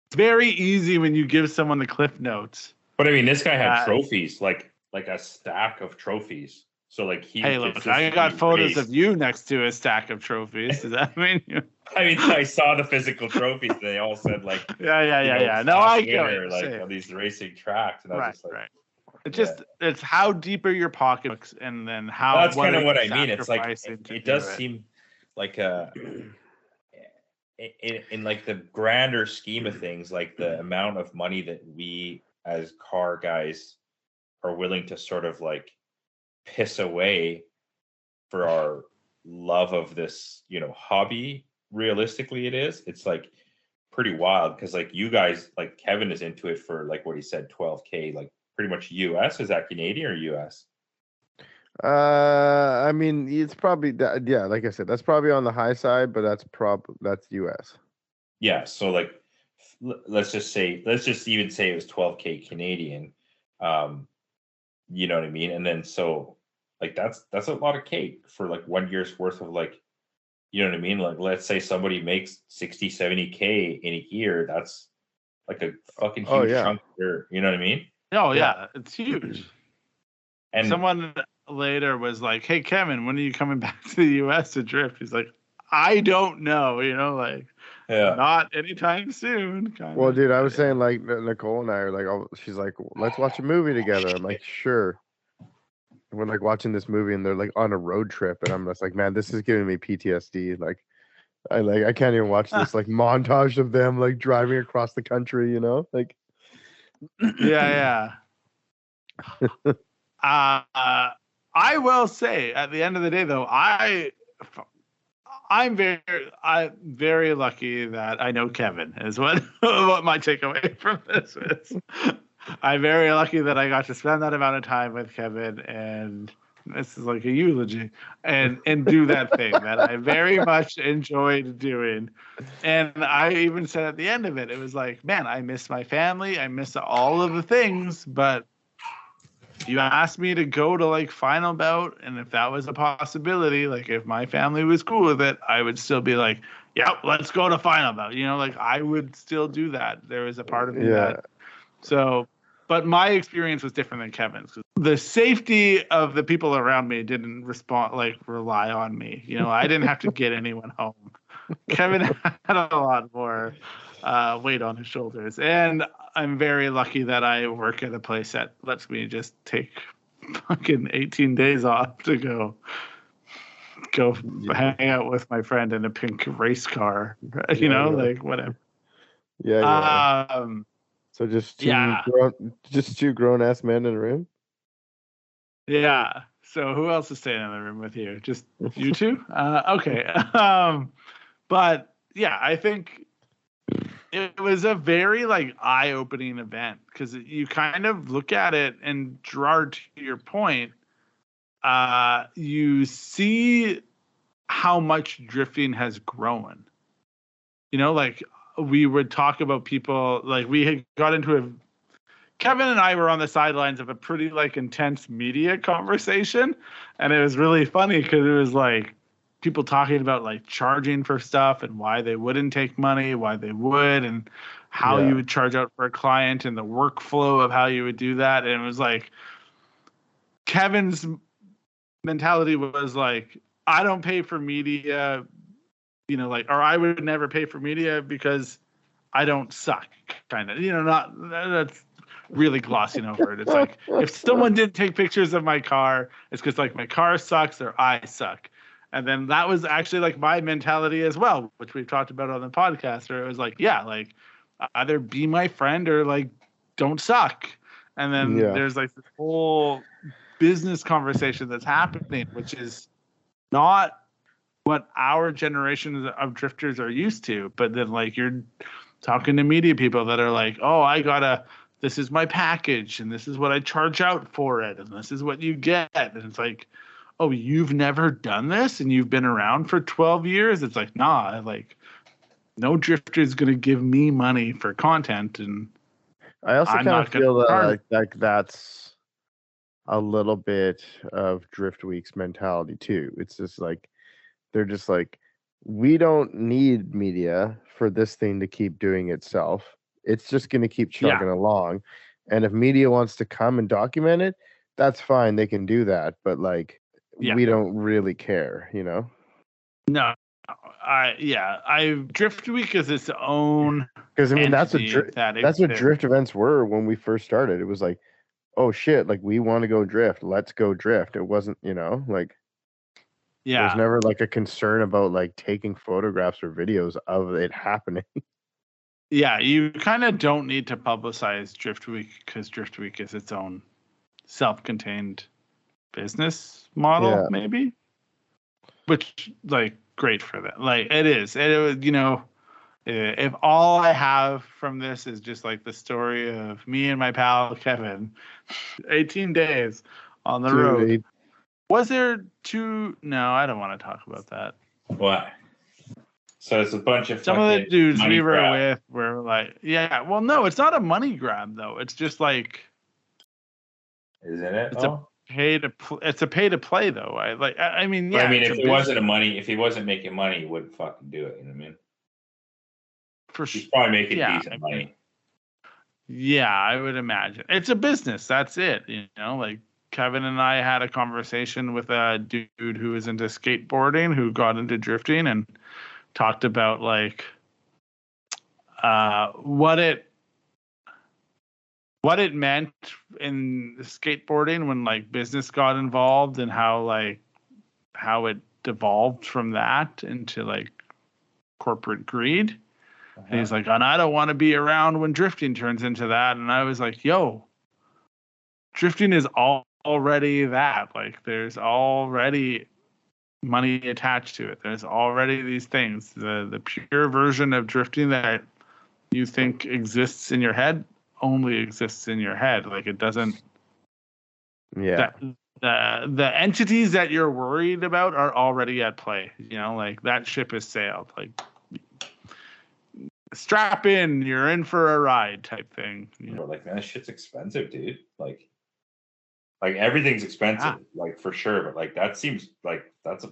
it's very easy when you give someone the cliff notes. But I mean, this guy had trophies, like a stack of trophies. So like hey, look, I got photos of you next to a stack of trophies. Does that mean you? I mean, I saw the physical trophies. They all said like, yeah. No, I get it. Like on these racing tracks, and I was just like, It's just it's how deep are your pocketbooks, and then how. That's kind of what I mean. It's like it does seem like in like the grander scheme of things, like the amount of money that we as car guys are willing to sort of like piss away for our love of this, hobby. Realistically, it's like pretty wild, because like you guys, like Kevin is into it for like what he said, 12K, like pretty much US. Is that Canadian or US? I mean, it's probably that. Yeah, like I said, that's probably on the high side, but that's US. Yeah. So like, let's just even say it was 12K Canadian. You know what I mean? And then so like that's a lot of cake for like 1 year's worth of like, you know what I mean? Like, let's say somebody makes 60, 70K in a year. That's like a fucking huge chunk there. You know what I mean? Oh yeah, it's huge. And someone later was like, "Hey Kevin, when are you coming back to the US to drift?" He's like, "I don't know, like not anytime soon." Well, dude, I was saying like Nicole and I are like, she's like, "Let's watch a movie together." I'm like, "Sure." We're like watching this movie, and they're like on a road trip, and I'm just like, "Man, this is giving me PTSD." Like I can't even watch this like montage of them like driving across the country, like. Yeah. I will say, at the end of the day, though, I'm very lucky that I know Kevin. Is what my takeaway from this is. I'm very lucky that I got to spend that amount of time with Kevin, and this is like a eulogy, and do that thing that I very much enjoyed doing. And I even said at the end of it, it was like, man, I miss my family, I miss all of the things, but you asked me to go to like final bout, and if that was a possibility, like if my family was cool with it, I would still be like, yep, let's go to final bout. You know, like I would still do that. There was a part of me that. So, but my experience was different than Kevin's. The safety of the people around me didn't rely on me. You know, I didn't have to get anyone home. Kevin had a lot more weight on his shoulders, and I'm very lucky that I work at a place that lets me just take fucking 18 days off to go hang out with my friend in a pink race car. You know, like whatever. Yeah. So just two grown ass men in a room. Yeah. So who else is staying in the room with you? Just you two? Okay. But yeah, I think it was a very like eye-opening event because you kind of look at it, and Gerard, to your point, you see how much drifting has grown. You know, like we would talk about people, like we had got into Kevin and I were on the sidelines of a pretty like intense media conversation, and it was really funny because it was like people talking about like charging for stuff and why they wouldn't take money, why they would, and how you would charge out for a client and the workflow of how you would do that. And it was like Kevin's mentality was like, I don't pay for media, you know, like, or I would never pay for media because I don't suck, kind of, you know, that's really glossing over it. It's like, if someone didn't take pictures of my car, it's because like my car sucks or I suck. And then that was actually like my mentality as well, which we've talked about on the podcast, where it was like, yeah, like either be my friend or like don't suck. And then there's like this whole business conversation that's happening, which is not what our generation of drifters are used to. But then like you're talking to media people that are like, oh, this is my package and this is what I charge out for it. And this is what you get. And it's like, oh, you've never done this and you've been around for 12 years? It's like, nah, like no drifter is going to give me money for content. And I also kind of feel like that's a little bit of Drift Week's mentality too. It's just like, they're just like, we don't need media for this thing to keep doing itself. It's just going to keep chugging along. And if media wants to come and document it, that's fine. They can do that. But like, we don't really care, you know? No, Drift Week is its own. Because I mean, that's what drift events were when we first started. It was like, oh shit, like we want to go drift. Let's go drift. It wasn't, you know, like, there's never like a concern about like taking photographs or videos of it happening. Yeah, you kind of don't need to publicize Drift Week because Drift Week is its own self-contained business model, maybe. Which, like, great for them. Like, it is. It was, you know, if all I have from this is just like the story of me and my pal Kevin, 18 days on the road. Was there two? No, I don't want to talk about that. What? So it's a bunch of some of the dudes we were with were like, yeah. Well, no, it's not a money grab though. It's just like, isn't it? It's a pay to play though. I mean, yeah. I mean, if he wasn't making money, he wouldn't fucking do it. You know what I mean? For sure, he's probably making decent money. Yeah, I would imagine it's a business. That's it. You know, like Kevin and I had a conversation with a dude who was into skateboarding, who got into drifting, and talked about like what it meant in skateboarding when like business got involved, and how it devolved from that into like corporate greed. And he's like, and I don't want to be around when drifting turns into that. And I was like, yo, drifting is already that. Like, there's already money attached to it. There's already these things. The pure version of drifting that you think exists in your head only exists in your head. Like, it doesn't. Yeah. the entities that you're worried about are already at play. You know, like that ship has sailed. Like strap in, you're in for a ride type thing. You know? Like, man, this shit's expensive, dude. Like everything's expensive, like for sure. But like that seems like that's a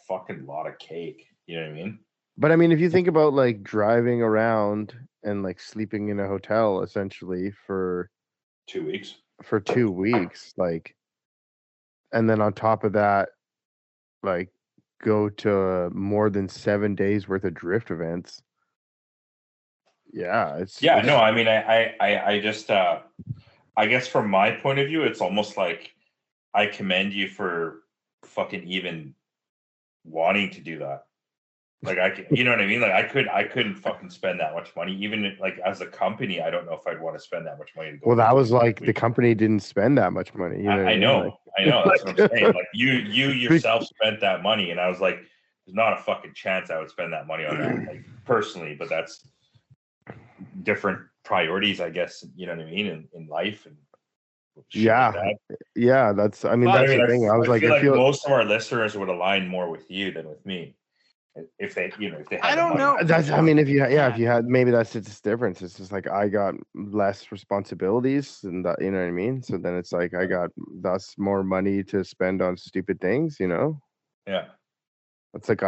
fucking lot of cake. You know what I mean? But I mean, if you think about like driving around and like sleeping in a hotel essentially for 2 weeks. For 2 weeks, like, and then on top of that, like, go to more than 7 days worth of drift events. Yeah, no. I mean, I just I guess from my point of view, it's almost like I commend you for fucking even wanting to do that. Like you know what I mean? Like I couldn't fucking spend that much money. Even like as a company, I don't know if I'd want to spend that much money to go. Well, that was like the company didn't spend that much money. You know I know. That's what I'm saying. Like you yourself spent that money, and I was like, there's not a fucking chance I would spend that money on that, like personally. But that's different priorities, I guess. You know what I mean in life and. Yeah, like yeah. That's. I mean, that's the thing. I was like, I feel most of our listeners would align more with you than with me. If they had I don't know. That's, I mean, if you had, maybe that's its difference. It's just like I got less responsibilities, and that, you know what I mean. So then it's like I got thus more money to spend on stupid things, you know. Yeah, it's like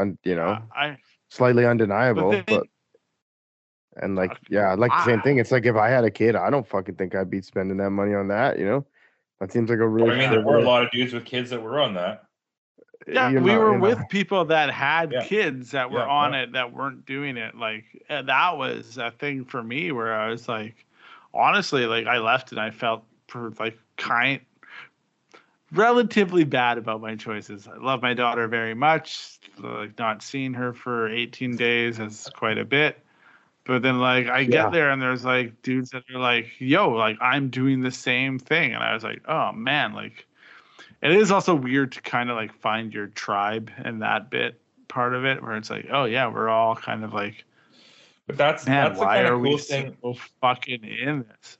slightly undeniable, but and like the same thing. It's like if I had a kid, I don't fucking think I'd be spending that money on that, you know. That seems like a really. I mean, there were a lot of dudes with kids that were on that. Yeah, we were with people that had kids that were on it that weren't doing it. Like that was a thing for me where I was like, honestly, like I left and I felt relatively bad about my choices. I love my daughter very much. Like not seeing her for 18 days is quite a bit. But then like I get there and there's like dudes that are like, yo, like I'm doing the same thing. And I was like, oh man, like. It is also weird to kind of like find your tribe in that part of it where it's like, oh yeah, we're all kind of like, but that's why the kind are of cool we thing. so fucking in this?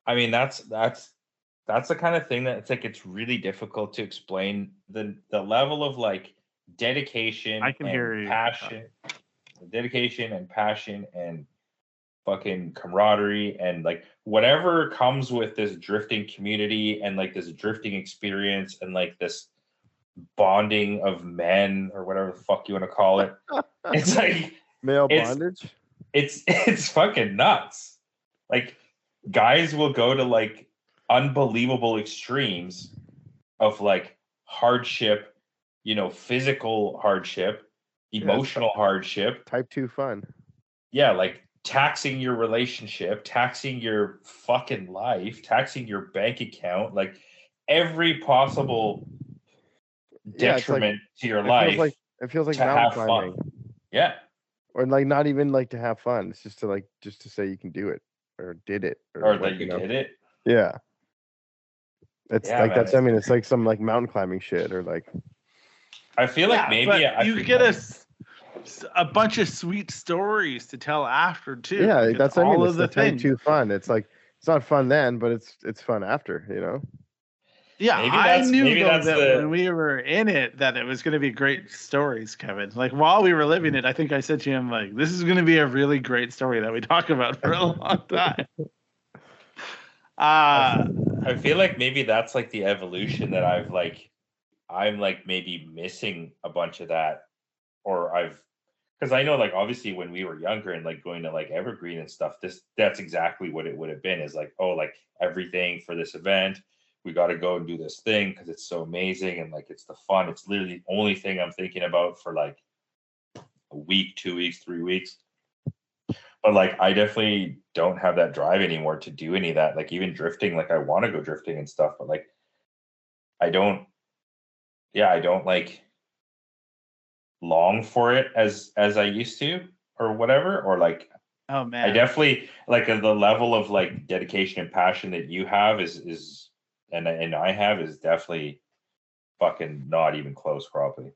I mean, that's the kind of thing that it's like it's really difficult to explain the level of like dedication and passion and fucking camaraderie and like whatever comes with this drifting community and like this drifting experience and like this bonding of men or whatever the fuck you want to call it. It's like male bondage. It's fucking nuts. Like guys will go to like unbelievable extremes of like hardship, you know, physical hardship, emotional hardship, type 2 fun. Yeah, like taxing your relationship, taxing your fucking life, taxing your bank account, like every possible detriment to your life. It feels like mountain climbing. Yeah. Or like not even like to have fun. It's just to say you can do it or did it or that you did it. Yeah. It's like that's. I mean, it's like some like mountain climbing shit or like. I feel like maybe you get a bunch of sweet stories to tell after too. Yeah, that's what I mean. It's the type 2 fun. It's like it's not fun then, but it's fun after, you know. Yeah, I knew that when we were in it that it was going to be great stories, Kevin. Like while we were living it, I think I said to him like, "This is going to be a really great story that we talk about for a long time." I feel like maybe that's like the evolution that I'm like maybe missing a bunch of that, or because I know like obviously when we were younger and like going to like Evergreen and stuff, that's exactly what it would have been, is like, oh, like everything for this event, we got to go and do this thing because it's so amazing and like it's the fun. It's literally the only thing I'm thinking about for like a week, 2 weeks, 3 weeks. But like I definitely don't have that drive anymore to do any of that. Like even drifting, like I want to go drifting and stuff, but like I don't like long for it as I used to or whatever, or like oh man, I definitely like the level of like dedication and passion that you have is and I have is definitely fucking not even close, probably.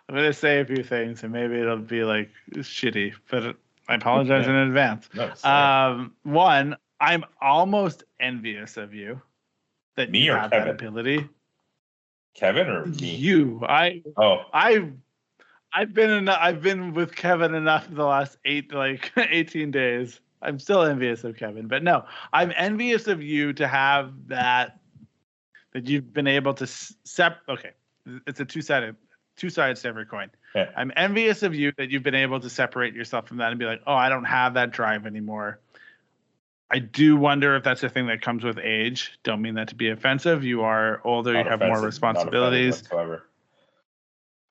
I'm gonna say a few things and maybe it'll be like shitty, but I apologize in advance. No, one, I'm almost envious of you that me you or have Kevin? that ability. Kevin or me? You. Oh, I've been with Kevin enough the last 18 days. I'm still envious of Kevin, but no, I'm envious of you to have that you've been able to okay, it's a two sides to every coin. yeah. I'm envious of you that you've been able to separate yourself from that and be like, oh, I don't have that drive anymore. I do wonder if that's a thing that comes with age. Don't mean that to be offensive. You are older, Not you have offensive, more responsibilities. Not offended whatsoever.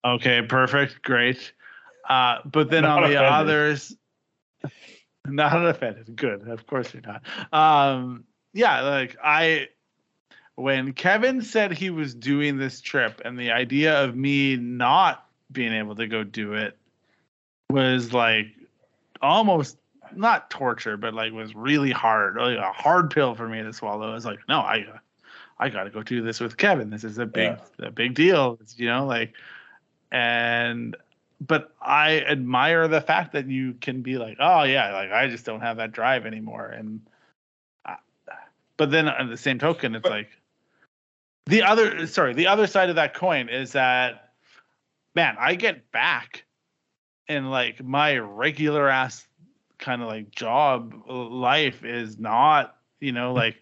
Okay, perfect, great. But then Not on the offended. others, not offended. Good, of course you're not. Yeah, like when Kevin said he was doing this trip, and the idea of me not being able to go do it was like almost not torture, but like was really hard, like a hard pill for me to swallow. I was like, no, I got to go do this with Kevin. This is a big deal, like. But I admire the fact that you can be like, oh yeah, like I just don't have that drive anymore. And but then on the same token, it's like the other side of that coin is that, man, I get back and like my regular ass kind of like job life is not, like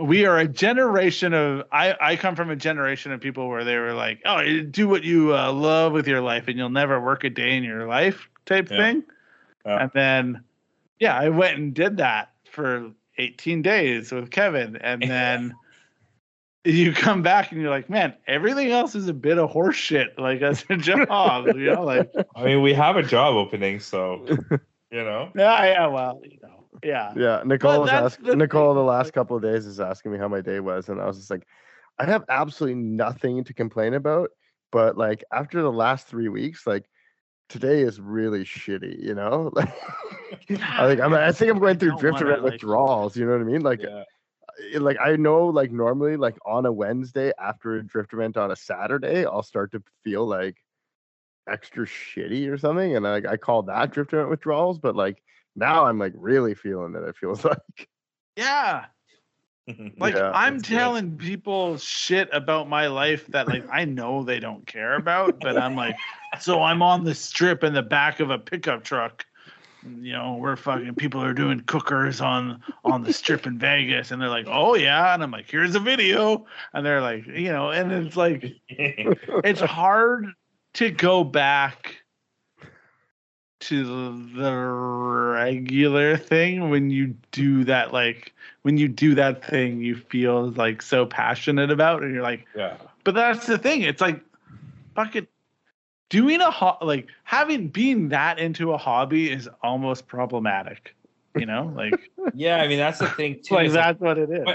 we are a generation of, I come from a generation of people where they were like, oh, do what you love with your life and you'll never work a day in your life type thing. And then, I went and did that for 18 days with Kevin. And then you come back and you're like, man, everything else is a bit of horse shit, like as a job, like. I mean, we have a job opening, so, Yeah, well, yeah. Yeah, Nicole the last couple of days is asking me how my day was, and I was just like, I have absolutely nothing to complain about, but like after the last 3 weeks, like today is really shitty, I think I'm going through drift event withdrawals, you know what I mean? Like, like I know, like normally, like on a Wednesday after a drift event on a Saturday, I'll start to feel like extra shitty or something, and I call that drift event withdrawals, but like now I'm like really feeling it. It feels like, like I'm telling people shit about my life that like I know they don't care about, but I'm like, so I'm on the strip in the back of a pickup truck. We're fucking people are doing cookers on the strip in Vegas, and they're like, oh yeah, and I'm like, here's a video, and they're like, and it's like, it's hard to go back to the regular thing when you do that. Like when you do that thing you feel like so passionate about, and you're like, but that's the thing, it's like fucking doing like being that into a hobby is almost problematic, like. Yeah, I mean that's the thing too. Like that's what it is.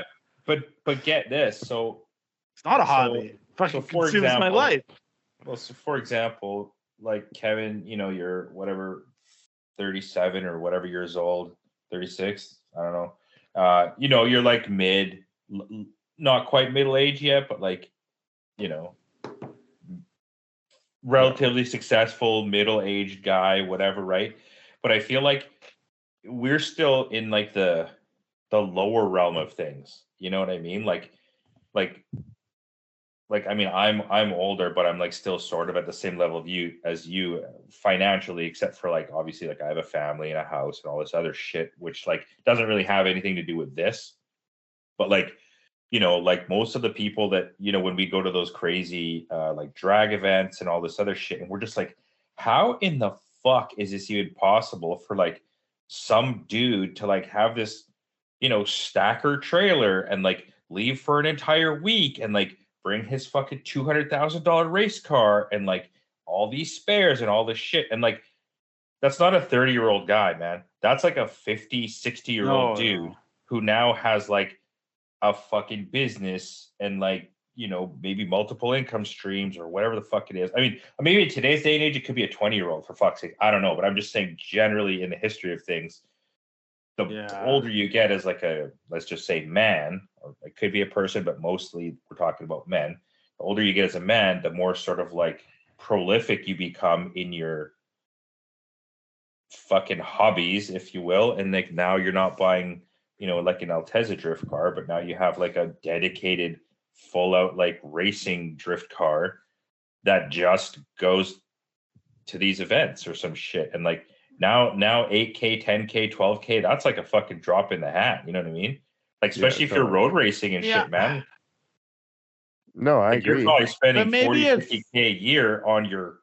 But get this, so it's not a hobby. Fucking consumes my life. Well, so for example, like Kevin, you're whatever 37 or whatever years old, 36, I don't know. You're like not quite middle age yet, but like, relatively successful middle-aged guy, whatever, right? But I feel like we're still in like the lower realm of things. You know what I mean? Like I mean, I'm older, but I'm like still sort of at the same level of you financially, except for like obviously like I have a family and a house and all this other shit, which like doesn't really have anything to do with this. But like, like most of the people that, when we go to those crazy like drag events and all this other shit, and we're just like, how in the fuck is this even possible for like some dude to like have this, stacker trailer and like leave for an entire week and like bring his fucking $200,000 race car and like all these spares and all this shit. And like, that's not a 30-year-old guy, man. That's like a 50, 60-year-old dude who now has like a fucking business and like, maybe multiple income streams or whatever the fuck it is. I mean, maybe in today's day and age, it could be a 20-year-old for fuck's sake. I don't know, but I'm just saying generally in the history of things, the older you get as like let's just say man, or it could be a person, but mostly we're talking about men. The older you get as a man, the more sort of like prolific you become in your fucking hobbies, if you will. And like now you're not buying, like an Altezza drift car, but now you have like a dedicated full out like racing drift car that just goes to these events or some shit. And like now 8K, 10K, 12K, that's like a fucking drop in the hat. You know what I mean? Like, especially if you're road racing and shit, man. No, I like agree. You're probably spending 40, 50K a year on your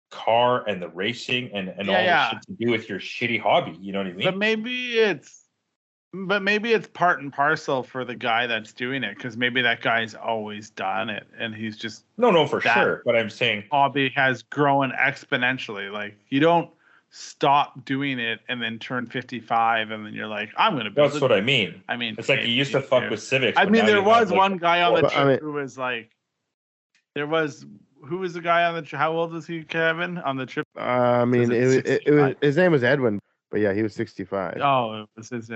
car and the racing and all the shit to do with your shitty hobby. You know what I mean? But maybe it's part and parcel for the guy that's doing it, because maybe that guy's always done it and he's just for sure. But I'm saying hobby has grown exponentially. Like, you don't stop doing it and then turn 55 and then you're like, I'm going to build. That's what I mean. I mean, it's like you used to fuck with Civics. I mean, there was one guy on the trip who was like, who was the guy on the trip? How old was he, Kevin, on the trip? I mean, it was his name was Edwin, but yeah, he was 65. Oh, it was his.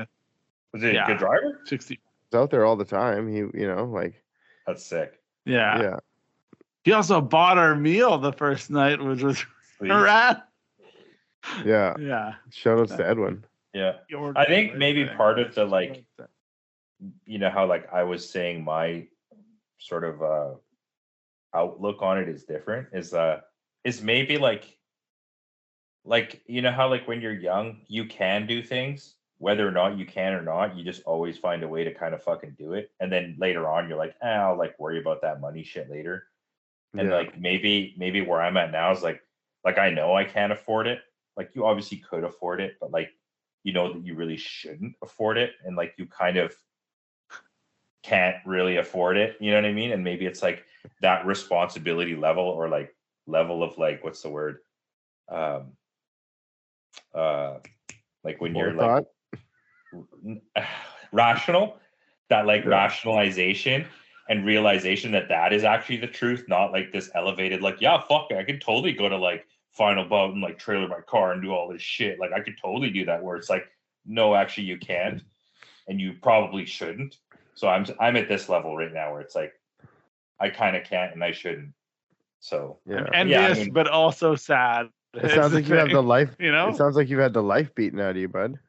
Was he a good driver? 60. He's out there all the time. He, like. That's sick. Yeah. Yeah. He also bought our meal the first night, which was rad. Yeah. Yeah. Shout outs to Edwin. Yeah. I think maybe part of the, like, you know how, like, I was saying my sort of outlook on it is different, is maybe like, you know how, like, when you're young, you can do things. Whether or not you can or not, you just always find a way to kind of fucking do it. And then later on, you're like, I'll like worry about that money shit later. And like maybe where I'm at now is like I know I can't afford it. Like, you obviously could afford it, but like, you know that you really shouldn't afford it, and like you kind of can't really afford it. You know what I mean? And maybe it's like that responsibility level, or like level of like, what's the word? Like when you're like rational, that like rationalization and realization that is actually the truth, not like this elevated, like, yeah, fuck it, I could totally go to like Final Bout and like trailer my car and do all this shit. Like, I could totally do that, where it's like, no, actually you can't, and you probably shouldn't. So I'm at this level right now where it's like, I kind of can't and I shouldn't. So envious, but also sad. It sounds like you have the life, you know? It sounds like you've had the life beaten out of you, bud.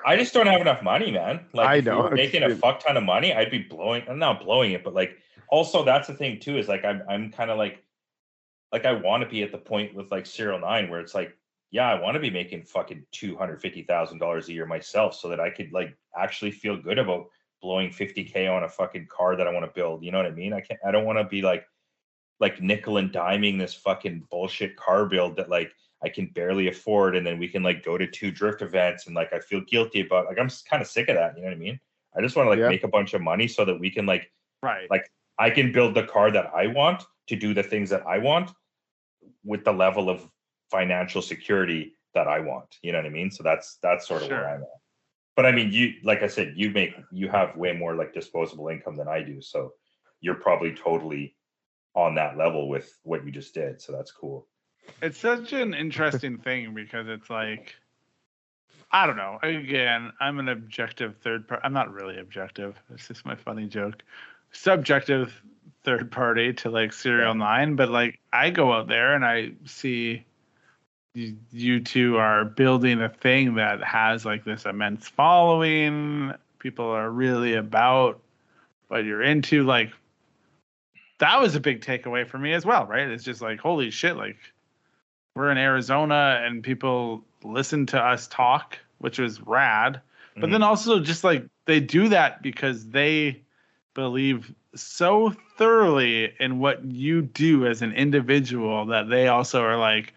I just don't have enough money, man. Like, if we were making a fuck ton of money, I'd be I'm not blowing it, but like, also that's the thing too, is like, I'm kind of like I want to be at the point with like SerialNine where it's like, yeah, I want to be making fucking $250,000 a year myself, so that I could like actually feel good about blowing 50K on a fucking car that I want to build. You know what I mean? I don't want to be like nickel and diming this fucking bullshit car build that like I can barely afford, and then we can like go to 2 drift events and like I feel guilty about. Like, I'm kind of sick of that. You know what I mean? I just want to like make a bunch of money so that we can like I can build the car that I want to do the things that I want with the level of financial security that I want. You know what I mean? So that's sort of where I'm at. But I mean, you, like I said, you have way more like disposable income than I do, so you're probably totally on that level with what you just did. So that's cool. It's such an interesting thing, because it's like, I don't know. Again, I'm an objective third party. I'm not really objective. It's just my funny joke. Subjective third party to like SerialNine, but like, I go out there and I see you two are building a thing that has like this immense following. People are really about what you're into. Like, that was a big takeaway for me as well, right? It's just like, holy shit, like, we're in Arizona and people listen to us talk, which was rad. But then also just like, they do that because they believe so thoroughly in what you do as an individual that they also are like,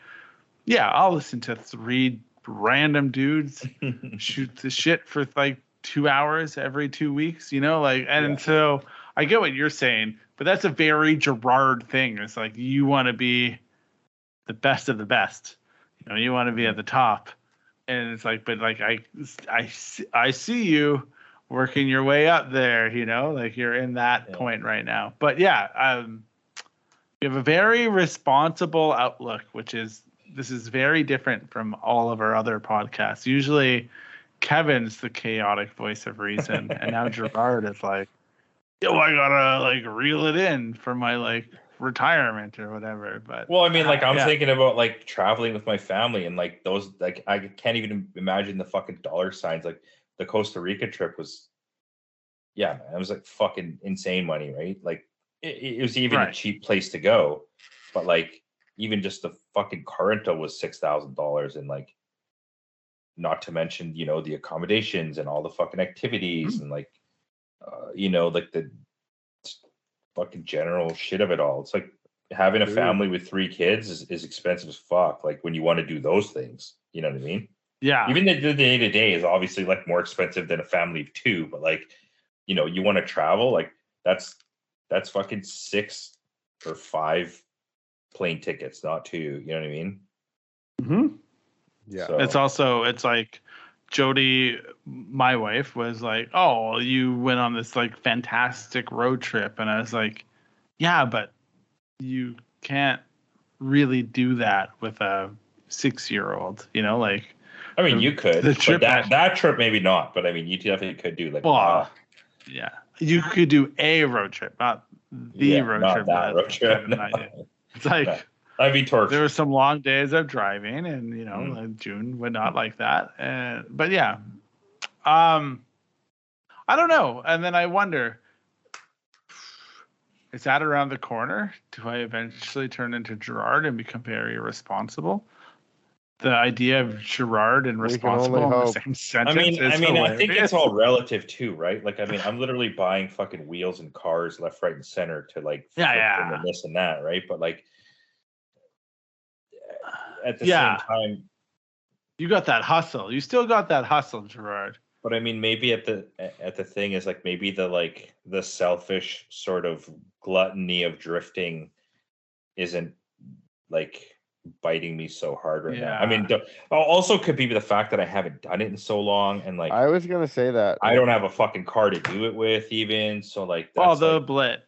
yeah, I'll listen to 3 random dudes shoot the shit for like 2 hours every 2 weeks, you know, like, and so I get what you're saying, but that's a very Gerard thing. It's like, you want to be the best of the best, you know, you want to be at the top, and it's like, but like, I see you working your way up there, you know, like you're in that point right now. But yeah, you have a very responsible outlook, this is very different from all of our other podcasts. Usually Kevin's the chaotic voice of reason, and now Gerard is like, yo, I gotta like reel it in for my like retirement or whatever. But well, I mean, like, I'm thinking about like traveling with my family, and like those, like, I can't even imagine the fucking dollar signs. Like, the Costa Rica trip was yeah, man, it was like fucking insane money, right? Like it was even a Right. cheap place to go, but like even just the fucking car rental was $6,000, and like not to mention the accommodations and all the fucking activities and like like the fucking general shit of it all. It's like having a Dude. family with 3 kids is expensive as fuck. Like when you want to do those things, you know what I mean? Yeah. Even the day-to-day is obviously like more expensive than a family of 2, but like, you want to travel, like that's fucking 6 or 5 plane tickets, not 2. You know what I mean? Mm-hmm. Yeah. So, It's like Jody, my wife, was like, "Oh, you went on this like fantastic road trip," and I was like, "Yeah, but you can't really do that with a 6-year-old, like." I mean, you could, the but trip that trip maybe not. But I mean, you definitely could do like, Well, yeah, you could do a road trip, not the road not trip. that road trip. Kevin and I did. It's like No. That'd be torture. there were some long days of driving, and like June would not like that. But yeah, I don't know. And then I wonder, is that around the corner? Do I eventually turn into Gerard and become very irresponsible? The idea of Gerard and We can only responsible in the hope. same sentence. I mean, is I think hilarious. it's all relative too, right? Like, I mean, I'm literally buying fucking wheels and cars left, right, and center to like flip them and this and that, right? But like, at the same time, you got that hustle. You still got that hustle, Gerard. but I mean, maybe at the thing is like maybe the selfish sort of gluttony of drifting isn't like biting me so hard right now. I mean, also could be the fact that I haven't done it in so long, and like I was gonna say that I don't have a fucking car to do it with, even. So like, that's the blit.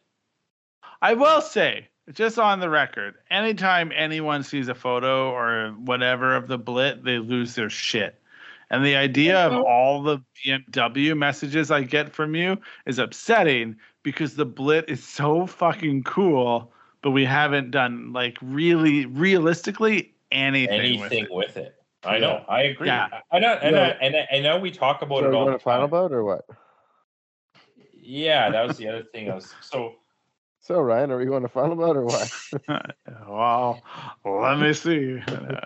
I will say, just on the record, anytime anyone sees a photo or whatever of the blit, they lose their shit. And the idea of all the BMW messages I get from you is upsetting because the blit is so fucking cool, but we haven't done like really realistically anything with it. I know. I agree. Yeah. I know. And I know we talk about it all the time. Final boat or what? Yeah, that was the other thing. So Ryan, are we going to final boat or what? Well, let me see.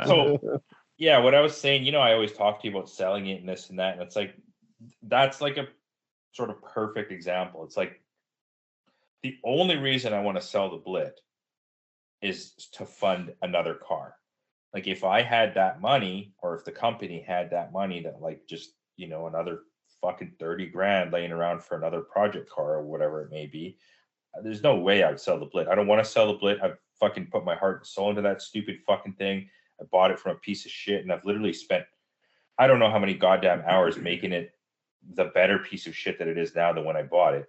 So yeah, what I was saying, I always talk to you about selling it and this and that, and it's like that's like a sort of perfect example. It's like the only reason I want to sell the Blit is to fund another car. Like if I had that money, or if the company had that money, that like just another fucking 30 grand laying around for another project car or whatever it may be, there's no way I would sell the Blit. I don't want to sell the Blit. I've fucking put my heart and soul into that stupid fucking thing. I bought it from a piece of shit, and I've literally spent I don't know how many goddamn hours making it the better piece of shit that it is now than when I bought it.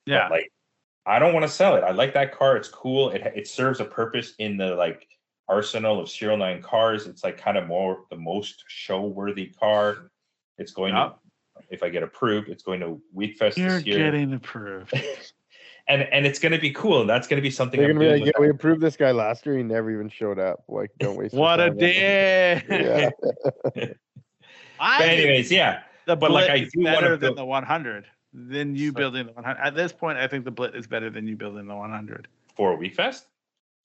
Yeah. But like, I don't want to sell it. I like that car. It's cool. It serves a purpose in the like arsenal of SerialNine cars. It's like kind of more the most show worthy car. It's going to, if I get approved, it's going to Weekfest this year. You're getting approved. And it's going to be cool. And that's going to be something. They're going to be like, yeah, we approved this guy last year. He never even showed up. Like, don't waste your what a time. day. Yeah. But anyways, yeah. But like, I is do better want to than the 100. Than you building the 100. At this point, I think the Blit is better than you building the 100. For Weekfest?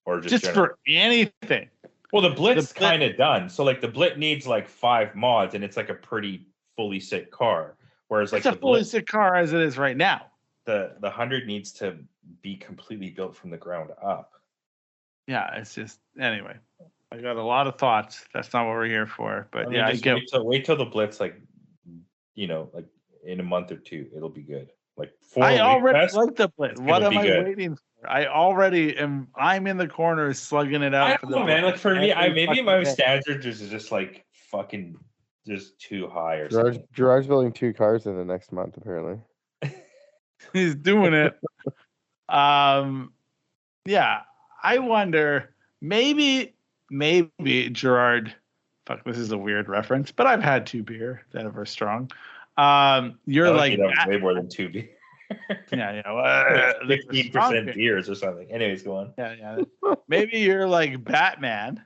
Or just for anything. Well, the Blit's kind of done. So like the Blit needs like 5 mods, and it's like a pretty fully sick car. Whereas like it's a fully sick car as it is right now. The 100 needs to be completely built from the ground up. Yeah, it's just anyway. I got a lot of thoughts. That's not what we're here for. But I get. Wait till the Blitz, like like in a month or two, it'll be good. Like I already like the Blitz. What am I waiting for? I already am. I'm in the corner slugging it out. I don't know, man. Like for me, maybe my standards is just like fucking just too high or something. Gerard's building 2 cars in the next month, apparently. He's doing it. Yeah. I wonder, maybe Gerard. Fuck, this is a weird reference, but I've had 2 beer that are strong. You're like way more than 2 beer. Yeah, 15% beers or something. Anyways, go on. Yeah. Maybe you're like Batman,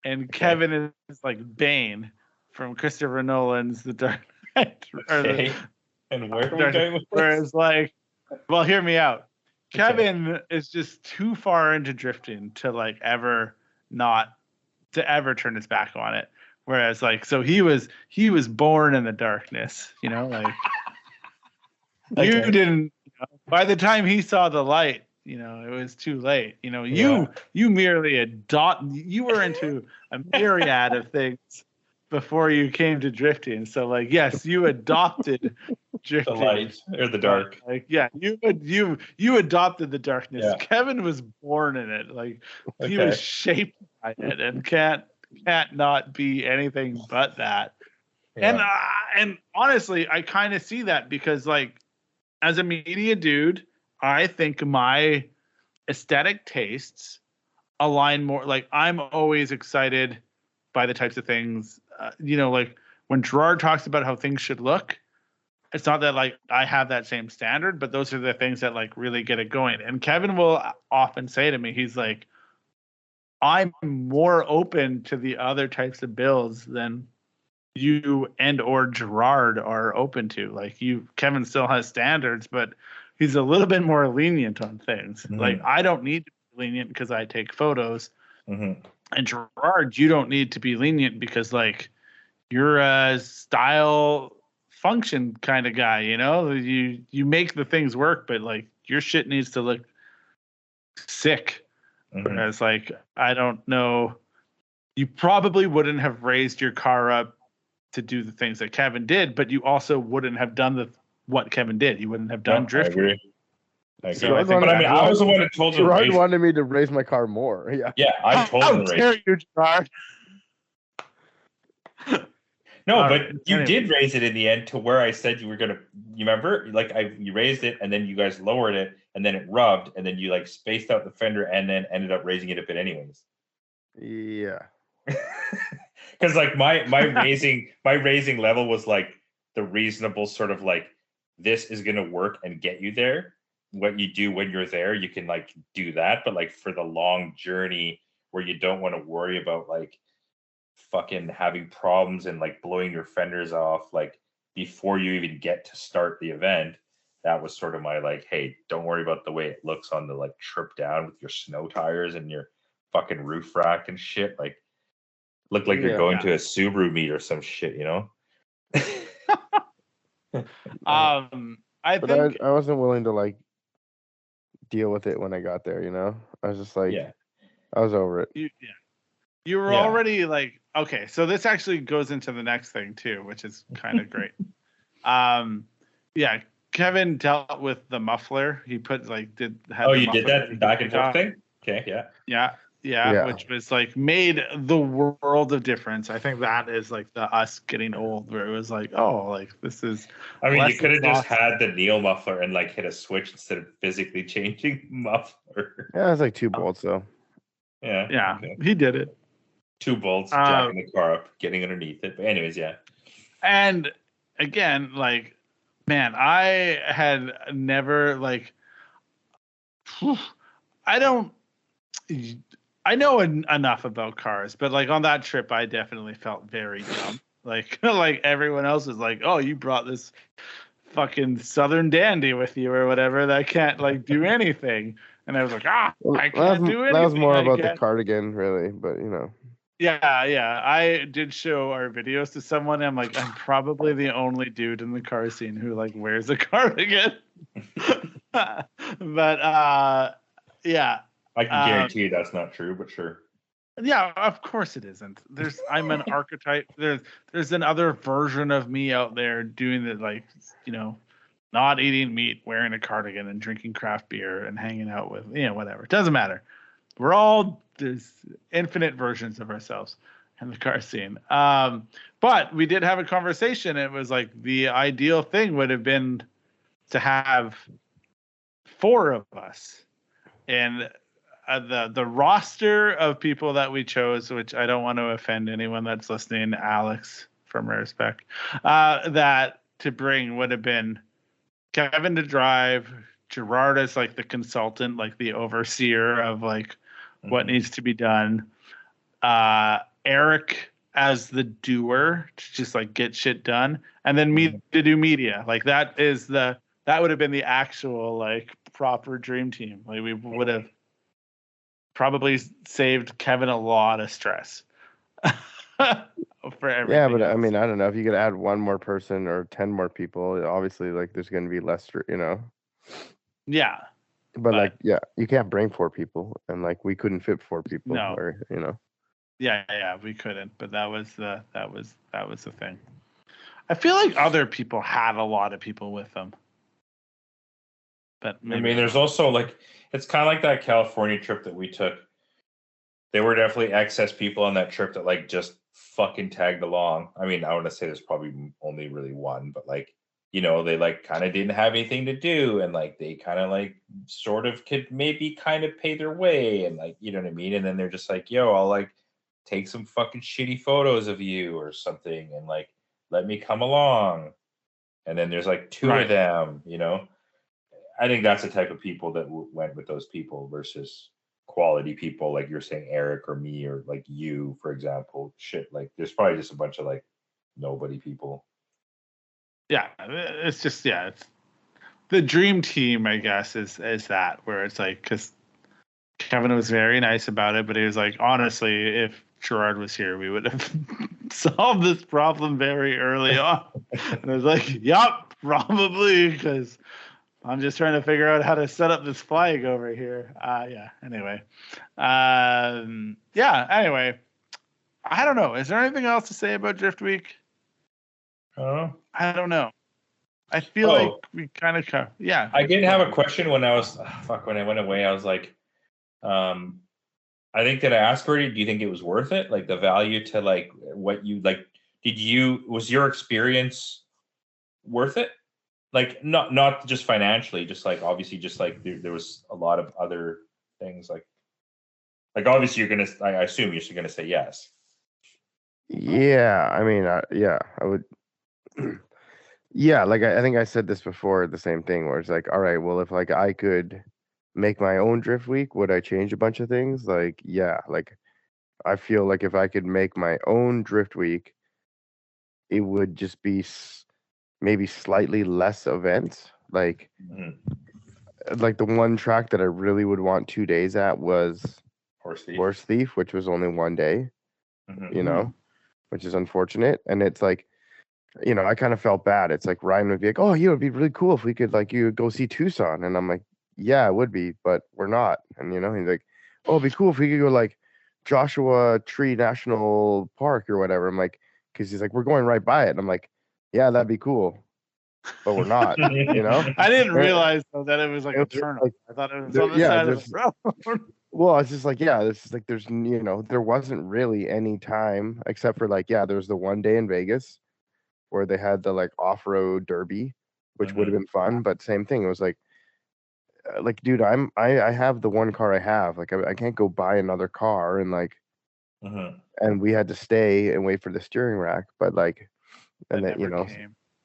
and Kevin is like Bane from Christopher Nolan's The Dark Knight. And where are we going with this? Whereas, like, well, hear me out. Okay. Kevin is just too far into drifting to like ever turn his back on it. Whereas, like, so he was born in the darkness, you know, like you Okay. didn't. By the time he saw the light, you know, it was too late. You know, you merely you were into a myriad of things before you came to drifting. So, like, yes, you adopted drifting. The light or the dark. Like, yeah, you adopted the darkness. Yeah. Kevin was born in it. Like, he Okay. was shaped by it and can't not be anything but that. Yeah. And honestly, I kind of see that because, like, as a media dude, I think my aesthetic tastes align more. Like, I'm always excited by the types of things, you know, like when Gerard talks about how things should look, it's not that like I have that same standard, but those are the things that like really get it going. And Kevin will often say to me, he's like, I'm more open to the other types of builds than you and or Gerard are open to. Like, Kevin still has standards, but he's a little bit more lenient on things. Mm-hmm. Like, I don't need to be lenient because I take photos. Mm-hmm. And Gerard, you don't need to be lenient because, like, you're a style function kind of guy, you know? You make the things work, but, like, your shit needs to look sick. Mm-hmm. Whereas, like, I don't know, you probably wouldn't have raised your car up to do the things that Kevin did, but you also wouldn't have done what Kevin did. You wouldn't have done drift. I agree. So I was the one who told him. Gerard wanted me to raise my car more. Yeah. Yeah, I told him to raise. How dare you, Gerard? No, but you did raise it in the end to where I said you were gonna. You remember? Like, you raised it, and then you guys lowered it, and then it rubbed, and then you like spaced out the fender, and then ended up raising it a bit anyways. Yeah. Because like my raising level was like the reasonable sort of like, this is gonna work and get you there. What you do when you're there, you can like do that, but like for the long journey where you don't want to worry about like fucking having problems and like blowing your fenders off like before you even get to start the event, that was sort of my like, hey, don't worry about the way it looks on the like trip down with your snow tires and your fucking roof rack and shit. Like, look like you're going to a Subaru meet or some shit, you know? I wasn't willing to like deal with it when I got there, you know? I was just like, I was over it. You were already like, okay, so this actually goes into the next thing too, which is kind of great. Kevin dealt with the muffler. He put like you did that back and forth thing? Okay, yeah, which was like made the world of difference. I think that is like the us getting old, where it was like, oh, like this is. I mean, you could have just had the Neil muffler and like hit a switch instead of physically changing muffler. Yeah, it was like 2 bolts though. Yeah, okay. He did it. 2 bolts, jacking the car up, getting underneath it. But anyways, yeah. And again, like, man, I had never like. I know enough about cars, but like on that trip, I definitely felt very dumb. Like everyone else was like, "Oh, you brought this fucking Southern dandy with you or whatever that can't like do anything," and I was like, I can't do anything. That was more about the cardigan, really, but you know. Yeah. I did show our videos to someone. And I'm like, I'm probably the only dude in the car scene who like wears a cardigan. But yeah. I can guarantee you that's not true, but sure. Yeah, of course it isn't. I'm an archetype. There's another version of me out there doing the like, you know, not eating meat, wearing a cardigan, and drinking craft beer and hanging out with, you know, whatever. It doesn't matter. There's infinite versions of ourselves in the car scene. But we did have a conversation. It was like the ideal thing would have been to have 4 of us, and the roster of people that we chose, which I don't want to offend anyone that's listening, Alex, from respect, that to bring would have been Kevin to drive, Gerard as like the consultant, like the overseer of like what needs to be done, Eric as the doer to just like get shit done, and then me to do media. Like that would have been the actual like proper dream team. Like we would have probably saved Kevin a lot of stress. For everything. Yeah, but else. I mean, I don't know if you could add one more person or 10 more people. Obviously, like there's going to be less, Yeah. But like, yeah, you can't bring 4 people, and like we couldn't fit 4 people. No. Or, Yeah, we couldn't. But that was the thing. I feel like other people had a lot of people with them. But I mean, there's also like, it's kind of like that California trip that we took. There were definitely excess people on that trip that like just fucking tagged along. I mean, I want to say there's probably only really one, but like, they like kind of didn't have anything to do, and like they kind of like sort of could maybe kind of pay their way, and like, you know what I mean? And then they're just like, yo, I'll like take some fucking shitty photos of you or something, and like let me come along. And then there's like 2 of them, I think that's the type of people that went with those people versus quality people like you're saying, Eric or me or like you, for example. Shit, like there's probably just a bunch of like nobody people. Yeah, it's just it's the dream team, I guess, is that where it's like, because Kevin was very nice about it, but he was like, honestly, if Gerard was here, we would have solved this problem very early on. And I was like, yup, probably, because I'm just trying to figure out how to set up this flag over here. Anyway. Anyway. I don't know. Is there anything else to say about Drift Week? I don't know. I feel like we kind of I did have a question when I was when I went away. I was like, I think that I asked already, do you think it was worth it? Like the value to like what you like, was your experience worth it? Like not just financially, just like obviously just like there was a lot of other things like obviously I assume you're gonna say yes. Yeah, I mean, I would. Yeah, like I think I said this before, the same thing where it's like, all right, well, if like I could make my own drift week, would I change a bunch of things? Like, yeah, like I feel like if I could make my own drift week, it would just be maybe slightly less events. Like, like the one track that I really would want 2 days at was Horse Thief, which was only 1 day, which is unfortunate. And it's like, I kind of felt bad. It's like Ryan would be like, oh, it would be really cool if we could like you go see Tucson. And I'm like, yeah, it would be, but we're not. And he's like, oh, it'd be cool if we could go like Joshua Tree National Park or whatever. I'm like, because he's like, we're going right by it. And I'm like, yeah, that'd be cool, but we're not. I didn't realize though that it was like a turn. Like, I thought it was on the side of the road. Well, it's just like, this is like, there's, there wasn't really any time except for like, there was the 1 day in Vegas where they had the like off-road derby, which would have been fun, but same thing. It was like dude, I have the one car I have. Like I can't go buy another car and like, and we had to stay and wait for the steering rack. But like, and then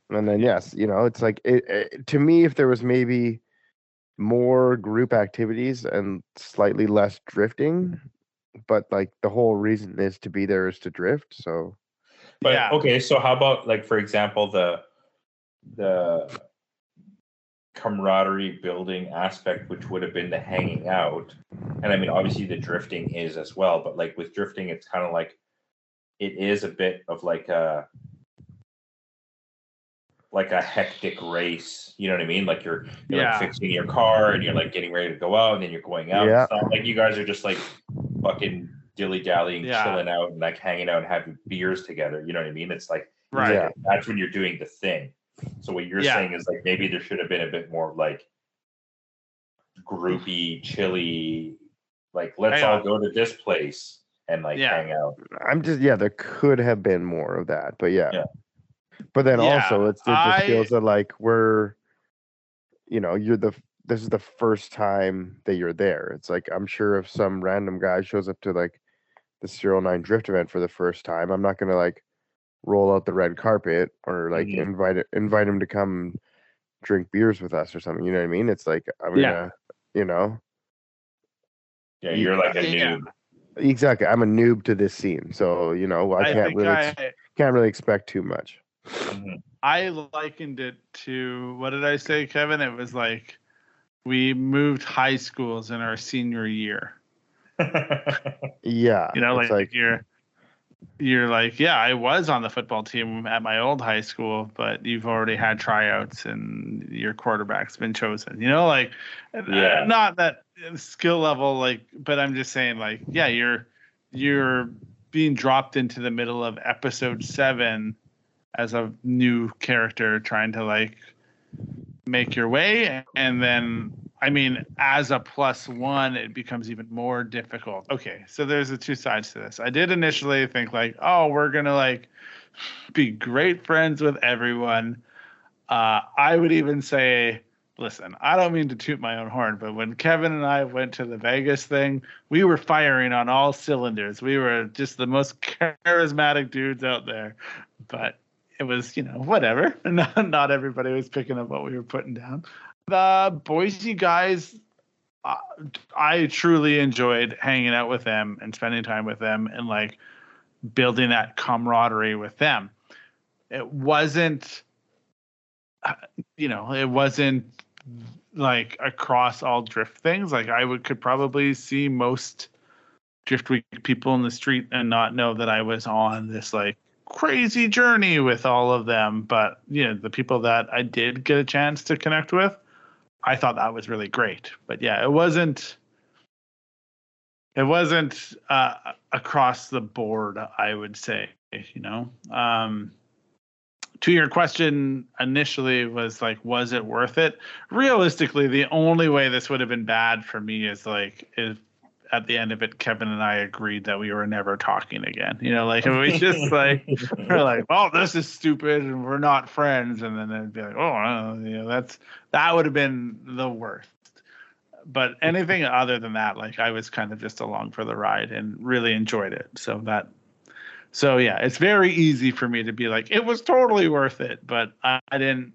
and then yes, it's like it to me, if there was maybe more group activities and slightly less drifting, but like the whole reason is to be there is to drift. So. But okay, so how about like, for example, the camaraderie building aspect, which would have been the hanging out, and I mean obviously the drifting is as well, but like with drifting, it's kind of like it is a bit of like a hectic race. You know what I mean? Like you're like fixing your car and you're like getting ready to go out, and then you're going out. Yeah. It's not like you guys are just like fucking dilly-dallying, chilling out and like hanging out and having beers together. You know what I mean? It's like, that's when you're doing the thing. So what you're saying is like maybe there should have been a bit more like groupy, chilly, like let's all go to this place and like hang out. I'm just there could have been more of that, but but then also it just feels that like we're this is the first time that you're there. It's like, I'm sure if some random guy shows up to like the SerialNine drift event for the first time, I'm not gonna like roll out the red carpet or like invite him to come drink beers with us or something. You know what I mean? It's like, I'm gonna, you're like a noob. Exactly. I'm a noob to this scene, so I can't really expect too much. I likened it to, what did I say, Kevin? It was like we moved high schools in our senior year. Yeah. Like you're like, yeah, I was on the football team at my old high school, but you've already had tryouts and your quarterback's been chosen. Not that skill level, but I'm just saying, yeah, you're being dropped into the middle of episode 7 as a new character trying to make your way, and then as a +1 it becomes even more difficult. Okay, so there's the two sides to this. I did initially think we're gonna be great friends with everyone. I would even say, listen, I don't mean to toot my own horn, but when Kevin and I went to the Vegas thing, we were firing on all cylinders. We were just the most charismatic dudes out there, but it was, whatever. Not everybody was picking up what we were putting down. The Boise guys, I truly enjoyed hanging out with them and spending time with them and building that camaraderie with them. It wasn't, it wasn't across all drift things. I could probably see most Drift Week people in the street and not know that I was on this crazy journey with all of them. But the people that I did get a chance to connect with, I thought that was really great. But yeah, it wasn't across the board, I would say. To your question initially was was it worth it? Realistically, the only way this would have been bad for me is if at the end of it, Kevin and I agreed that we were never talking again. If we just we're oh, this is stupid and we're not friends. And then it'd be that would have been the worst. But anything other than that, I was kind of just along for the ride and really enjoyed it. So yeah, it's very easy for me to be it was totally worth it, but I didn't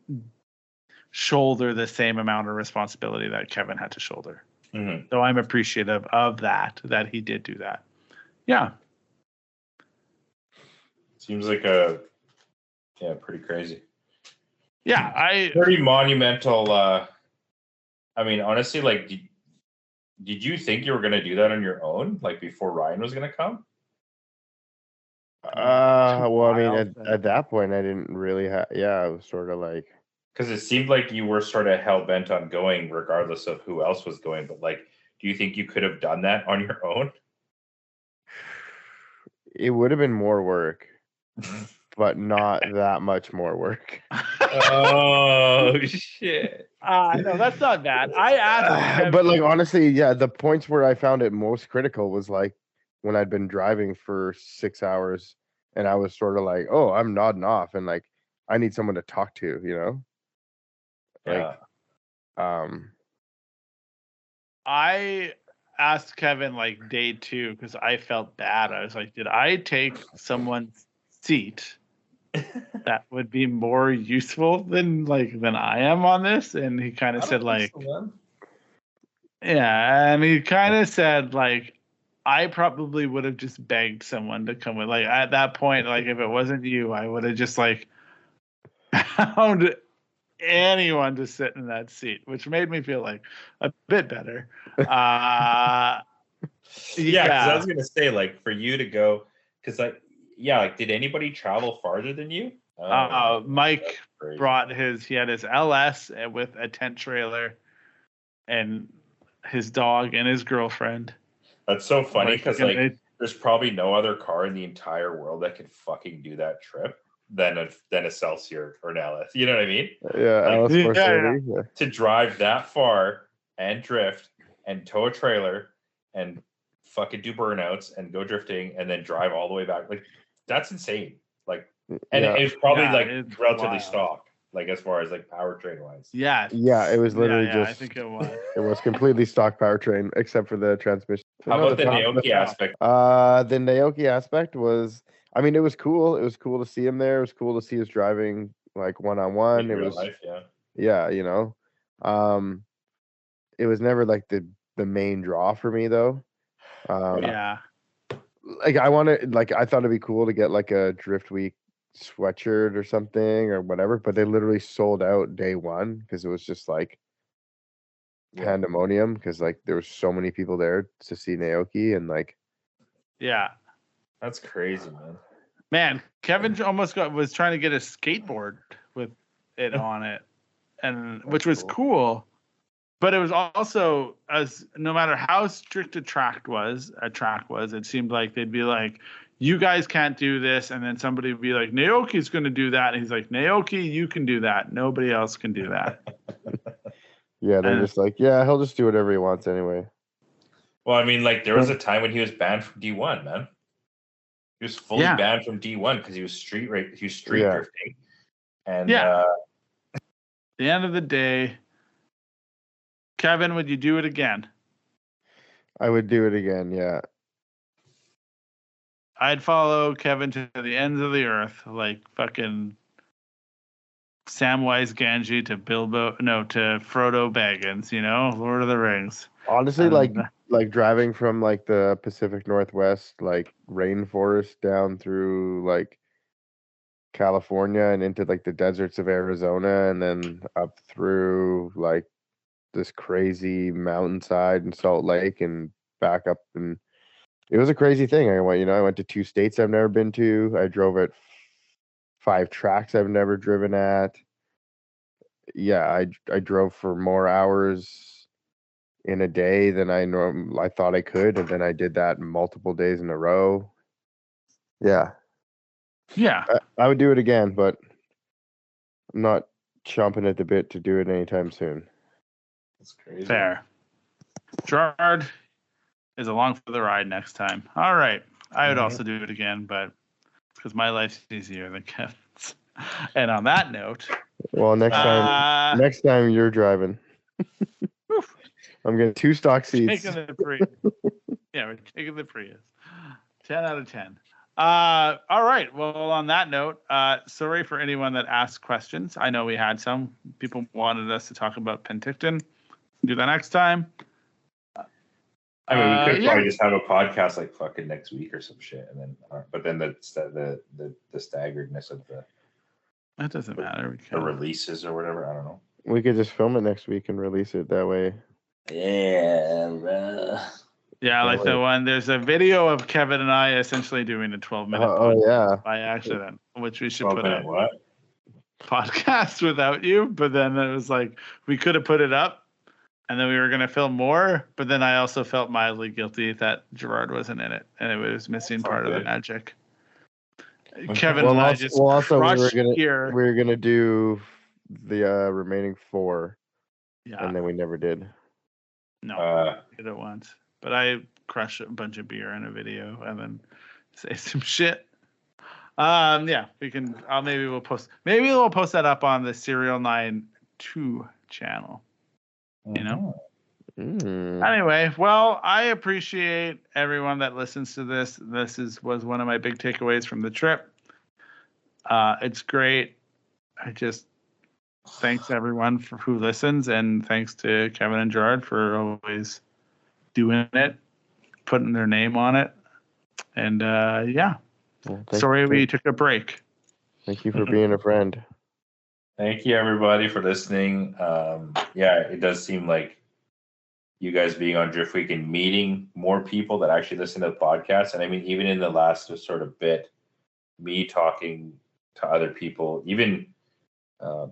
shoulder the same amount of responsibility that Kevin had to shoulder. Mm-hmm. So I'm appreciative of that he did do that. Yeah. Seems like pretty crazy. Yeah, pretty monumental. Honestly, did you think you were going to do that on your own, before Ryan was going to come? Well, at that point, I didn't really have. Yeah, I was sort of because it seemed like you were sort of hell bent on going, regardless of who else was going. But do you think you could have done that on your own? It would have been more work, but not that much more work. Oh shit! No, that's not bad. I asked, but honestly, yeah, the points where I found it most critical was when I'd been driving for 6 hours, and I was sort of oh, I'm nodding off, and I need someone to talk to, I asked Kevin day 2 because I felt bad. I was did I take someone's seat that would be more useful than I am on this? And he kind of said yeah, and he kind of said I probably would have just begged someone to come with. At that point, if it wasn't you, I would have just found anyone to sit in that seat, which made me feel a bit better. Yeah, because I was gonna say for you to go, because did anybody travel farther than you? Mike brought he had his LS with a tent trailer and his dog and his girlfriend. That's so funny because there's probably no other car in the entire world that could fucking do that trip than a Celsior or an LS. You know what I mean? Yeah, to drive that far and drift and tow a trailer and fucking do burnouts and go drifting and then drive all the way back. That's insane. It's probably relatively stock, as far as powertrain wise. Yeah. Yeah, it was literally just. I think it was. It was completely stock powertrain except for the transmission. How about the Naoki aspect? The Naoki aspect was. It was cool. It was cool to see him there. It was cool to see us driving one-on-one. It was life, yeah. It was never the main draw for me though. Yeah. like I want to like I thought it'd be cool to get like a Drift Week sweatshirt or something or whatever, but they literally sold out day one because it was just like pandemonium because like there were so many people there to see Naoki and like Yeah. That's crazy, man. Man, Kevin almost was trying to get a skateboard with it on it, and which was cool. But it was also, as no matter how strict a track was, it seemed like they'd be like, "You guys can't do this," and then somebody would be like, "Naoki's going to do that," and he's like, "Naoki, you can do that. Nobody else can do that." Yeah, they're just like, yeah, he'll just do whatever he wants anyway. Well, I mean, like there was a time when he was banned from D1, man. He was fully banned from D1 because he was street drifting. And at the end of the day, Kevin, would you do it again? I would do it again, yeah. I'd follow Kevin to the ends of the earth, like fucking Samwise Gamgee to Frodo Baggins, you know, Lord of the Rings. Honestly, like driving from like the Pacific Northwest, like rainforest down through like California and into like the deserts of Arizona and then up through like this crazy mountainside in Salt Lake and back up, and it was a crazy thing. I went to 2 states I've never been to. I drove at 5 tracks I've never driven at. Yeah, I drove for more hours in a day than I thought I could, and then I did that multiple days in a row. Yeah. I would do it again, but I'm not chomping at the bit to do it anytime soon. That's crazy. Fair. Gerard is along for the ride next time. All right. I would also do it again, but because my life's easier than Kevin's. And on that note, well, next time you're driving. I'm getting 2 stock seats. Taking the Prius. Yeah, we're taking the Prius. 10 out of 10. All right. Well, on that note, sorry for anyone that asked questions. I know we had some people wanted us to talk about Penticton. Do that next time. I mean, we could probably just have a podcast like fucking next week or some shit, and then, but then the staggeredness of that doesn't matter. The releases or whatever. I don't know. We could just film it next week and release it that way. Yeah. Yeah, like the one. There's a video of Kevin and I essentially doing a 12-minute by accident, which we should put in. What? Podcast without you, but then it was like we could have put it up, and then we were gonna film more, but then I also felt mildly guilty that Gerard wasn't in it, and it was missing part of the magic. Kevin and I just crushed here. We were gonna do the remaining 4, and then we never did. No, I did it once, but I crushed a bunch of beer in a video and then say some shit. We can. Maybe we'll post that up on the SerialNine 2 channel. You know. Anyway, well, I appreciate everyone that listens to this. This was one of my big takeaways from the trip. It's great. Thanks everyone who listens, and thanks to Kevin and Gerard for always doing it, putting their name on it. And sorry we took a break. Thank you for being a friend. Thank you everybody for listening. It does seem like you guys being on Drift Week and meeting more people that actually listen to the podcast. And I mean, even in the last sort of bit, me talking to other people, even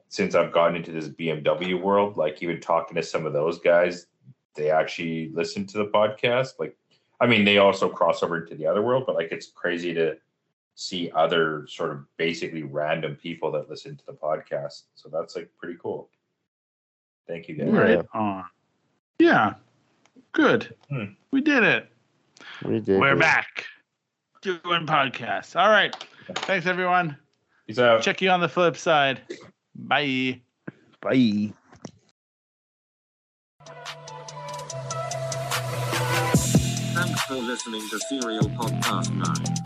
since I've gotten into this BMW world, like even talking to some of those guys, they actually listen to the podcast. Like, I mean, they also cross over into the other world, but like, it's crazy to see other sort of basically random people that listen to the podcast. So that's like pretty cool. Thank you guys. Right on. Yeah. Good. We did it. We're back doing podcasts. All right. Thanks everyone. Peace out. Check you on the flip side. Bye. Bye. Thanks for listening to Serial Podcast 9.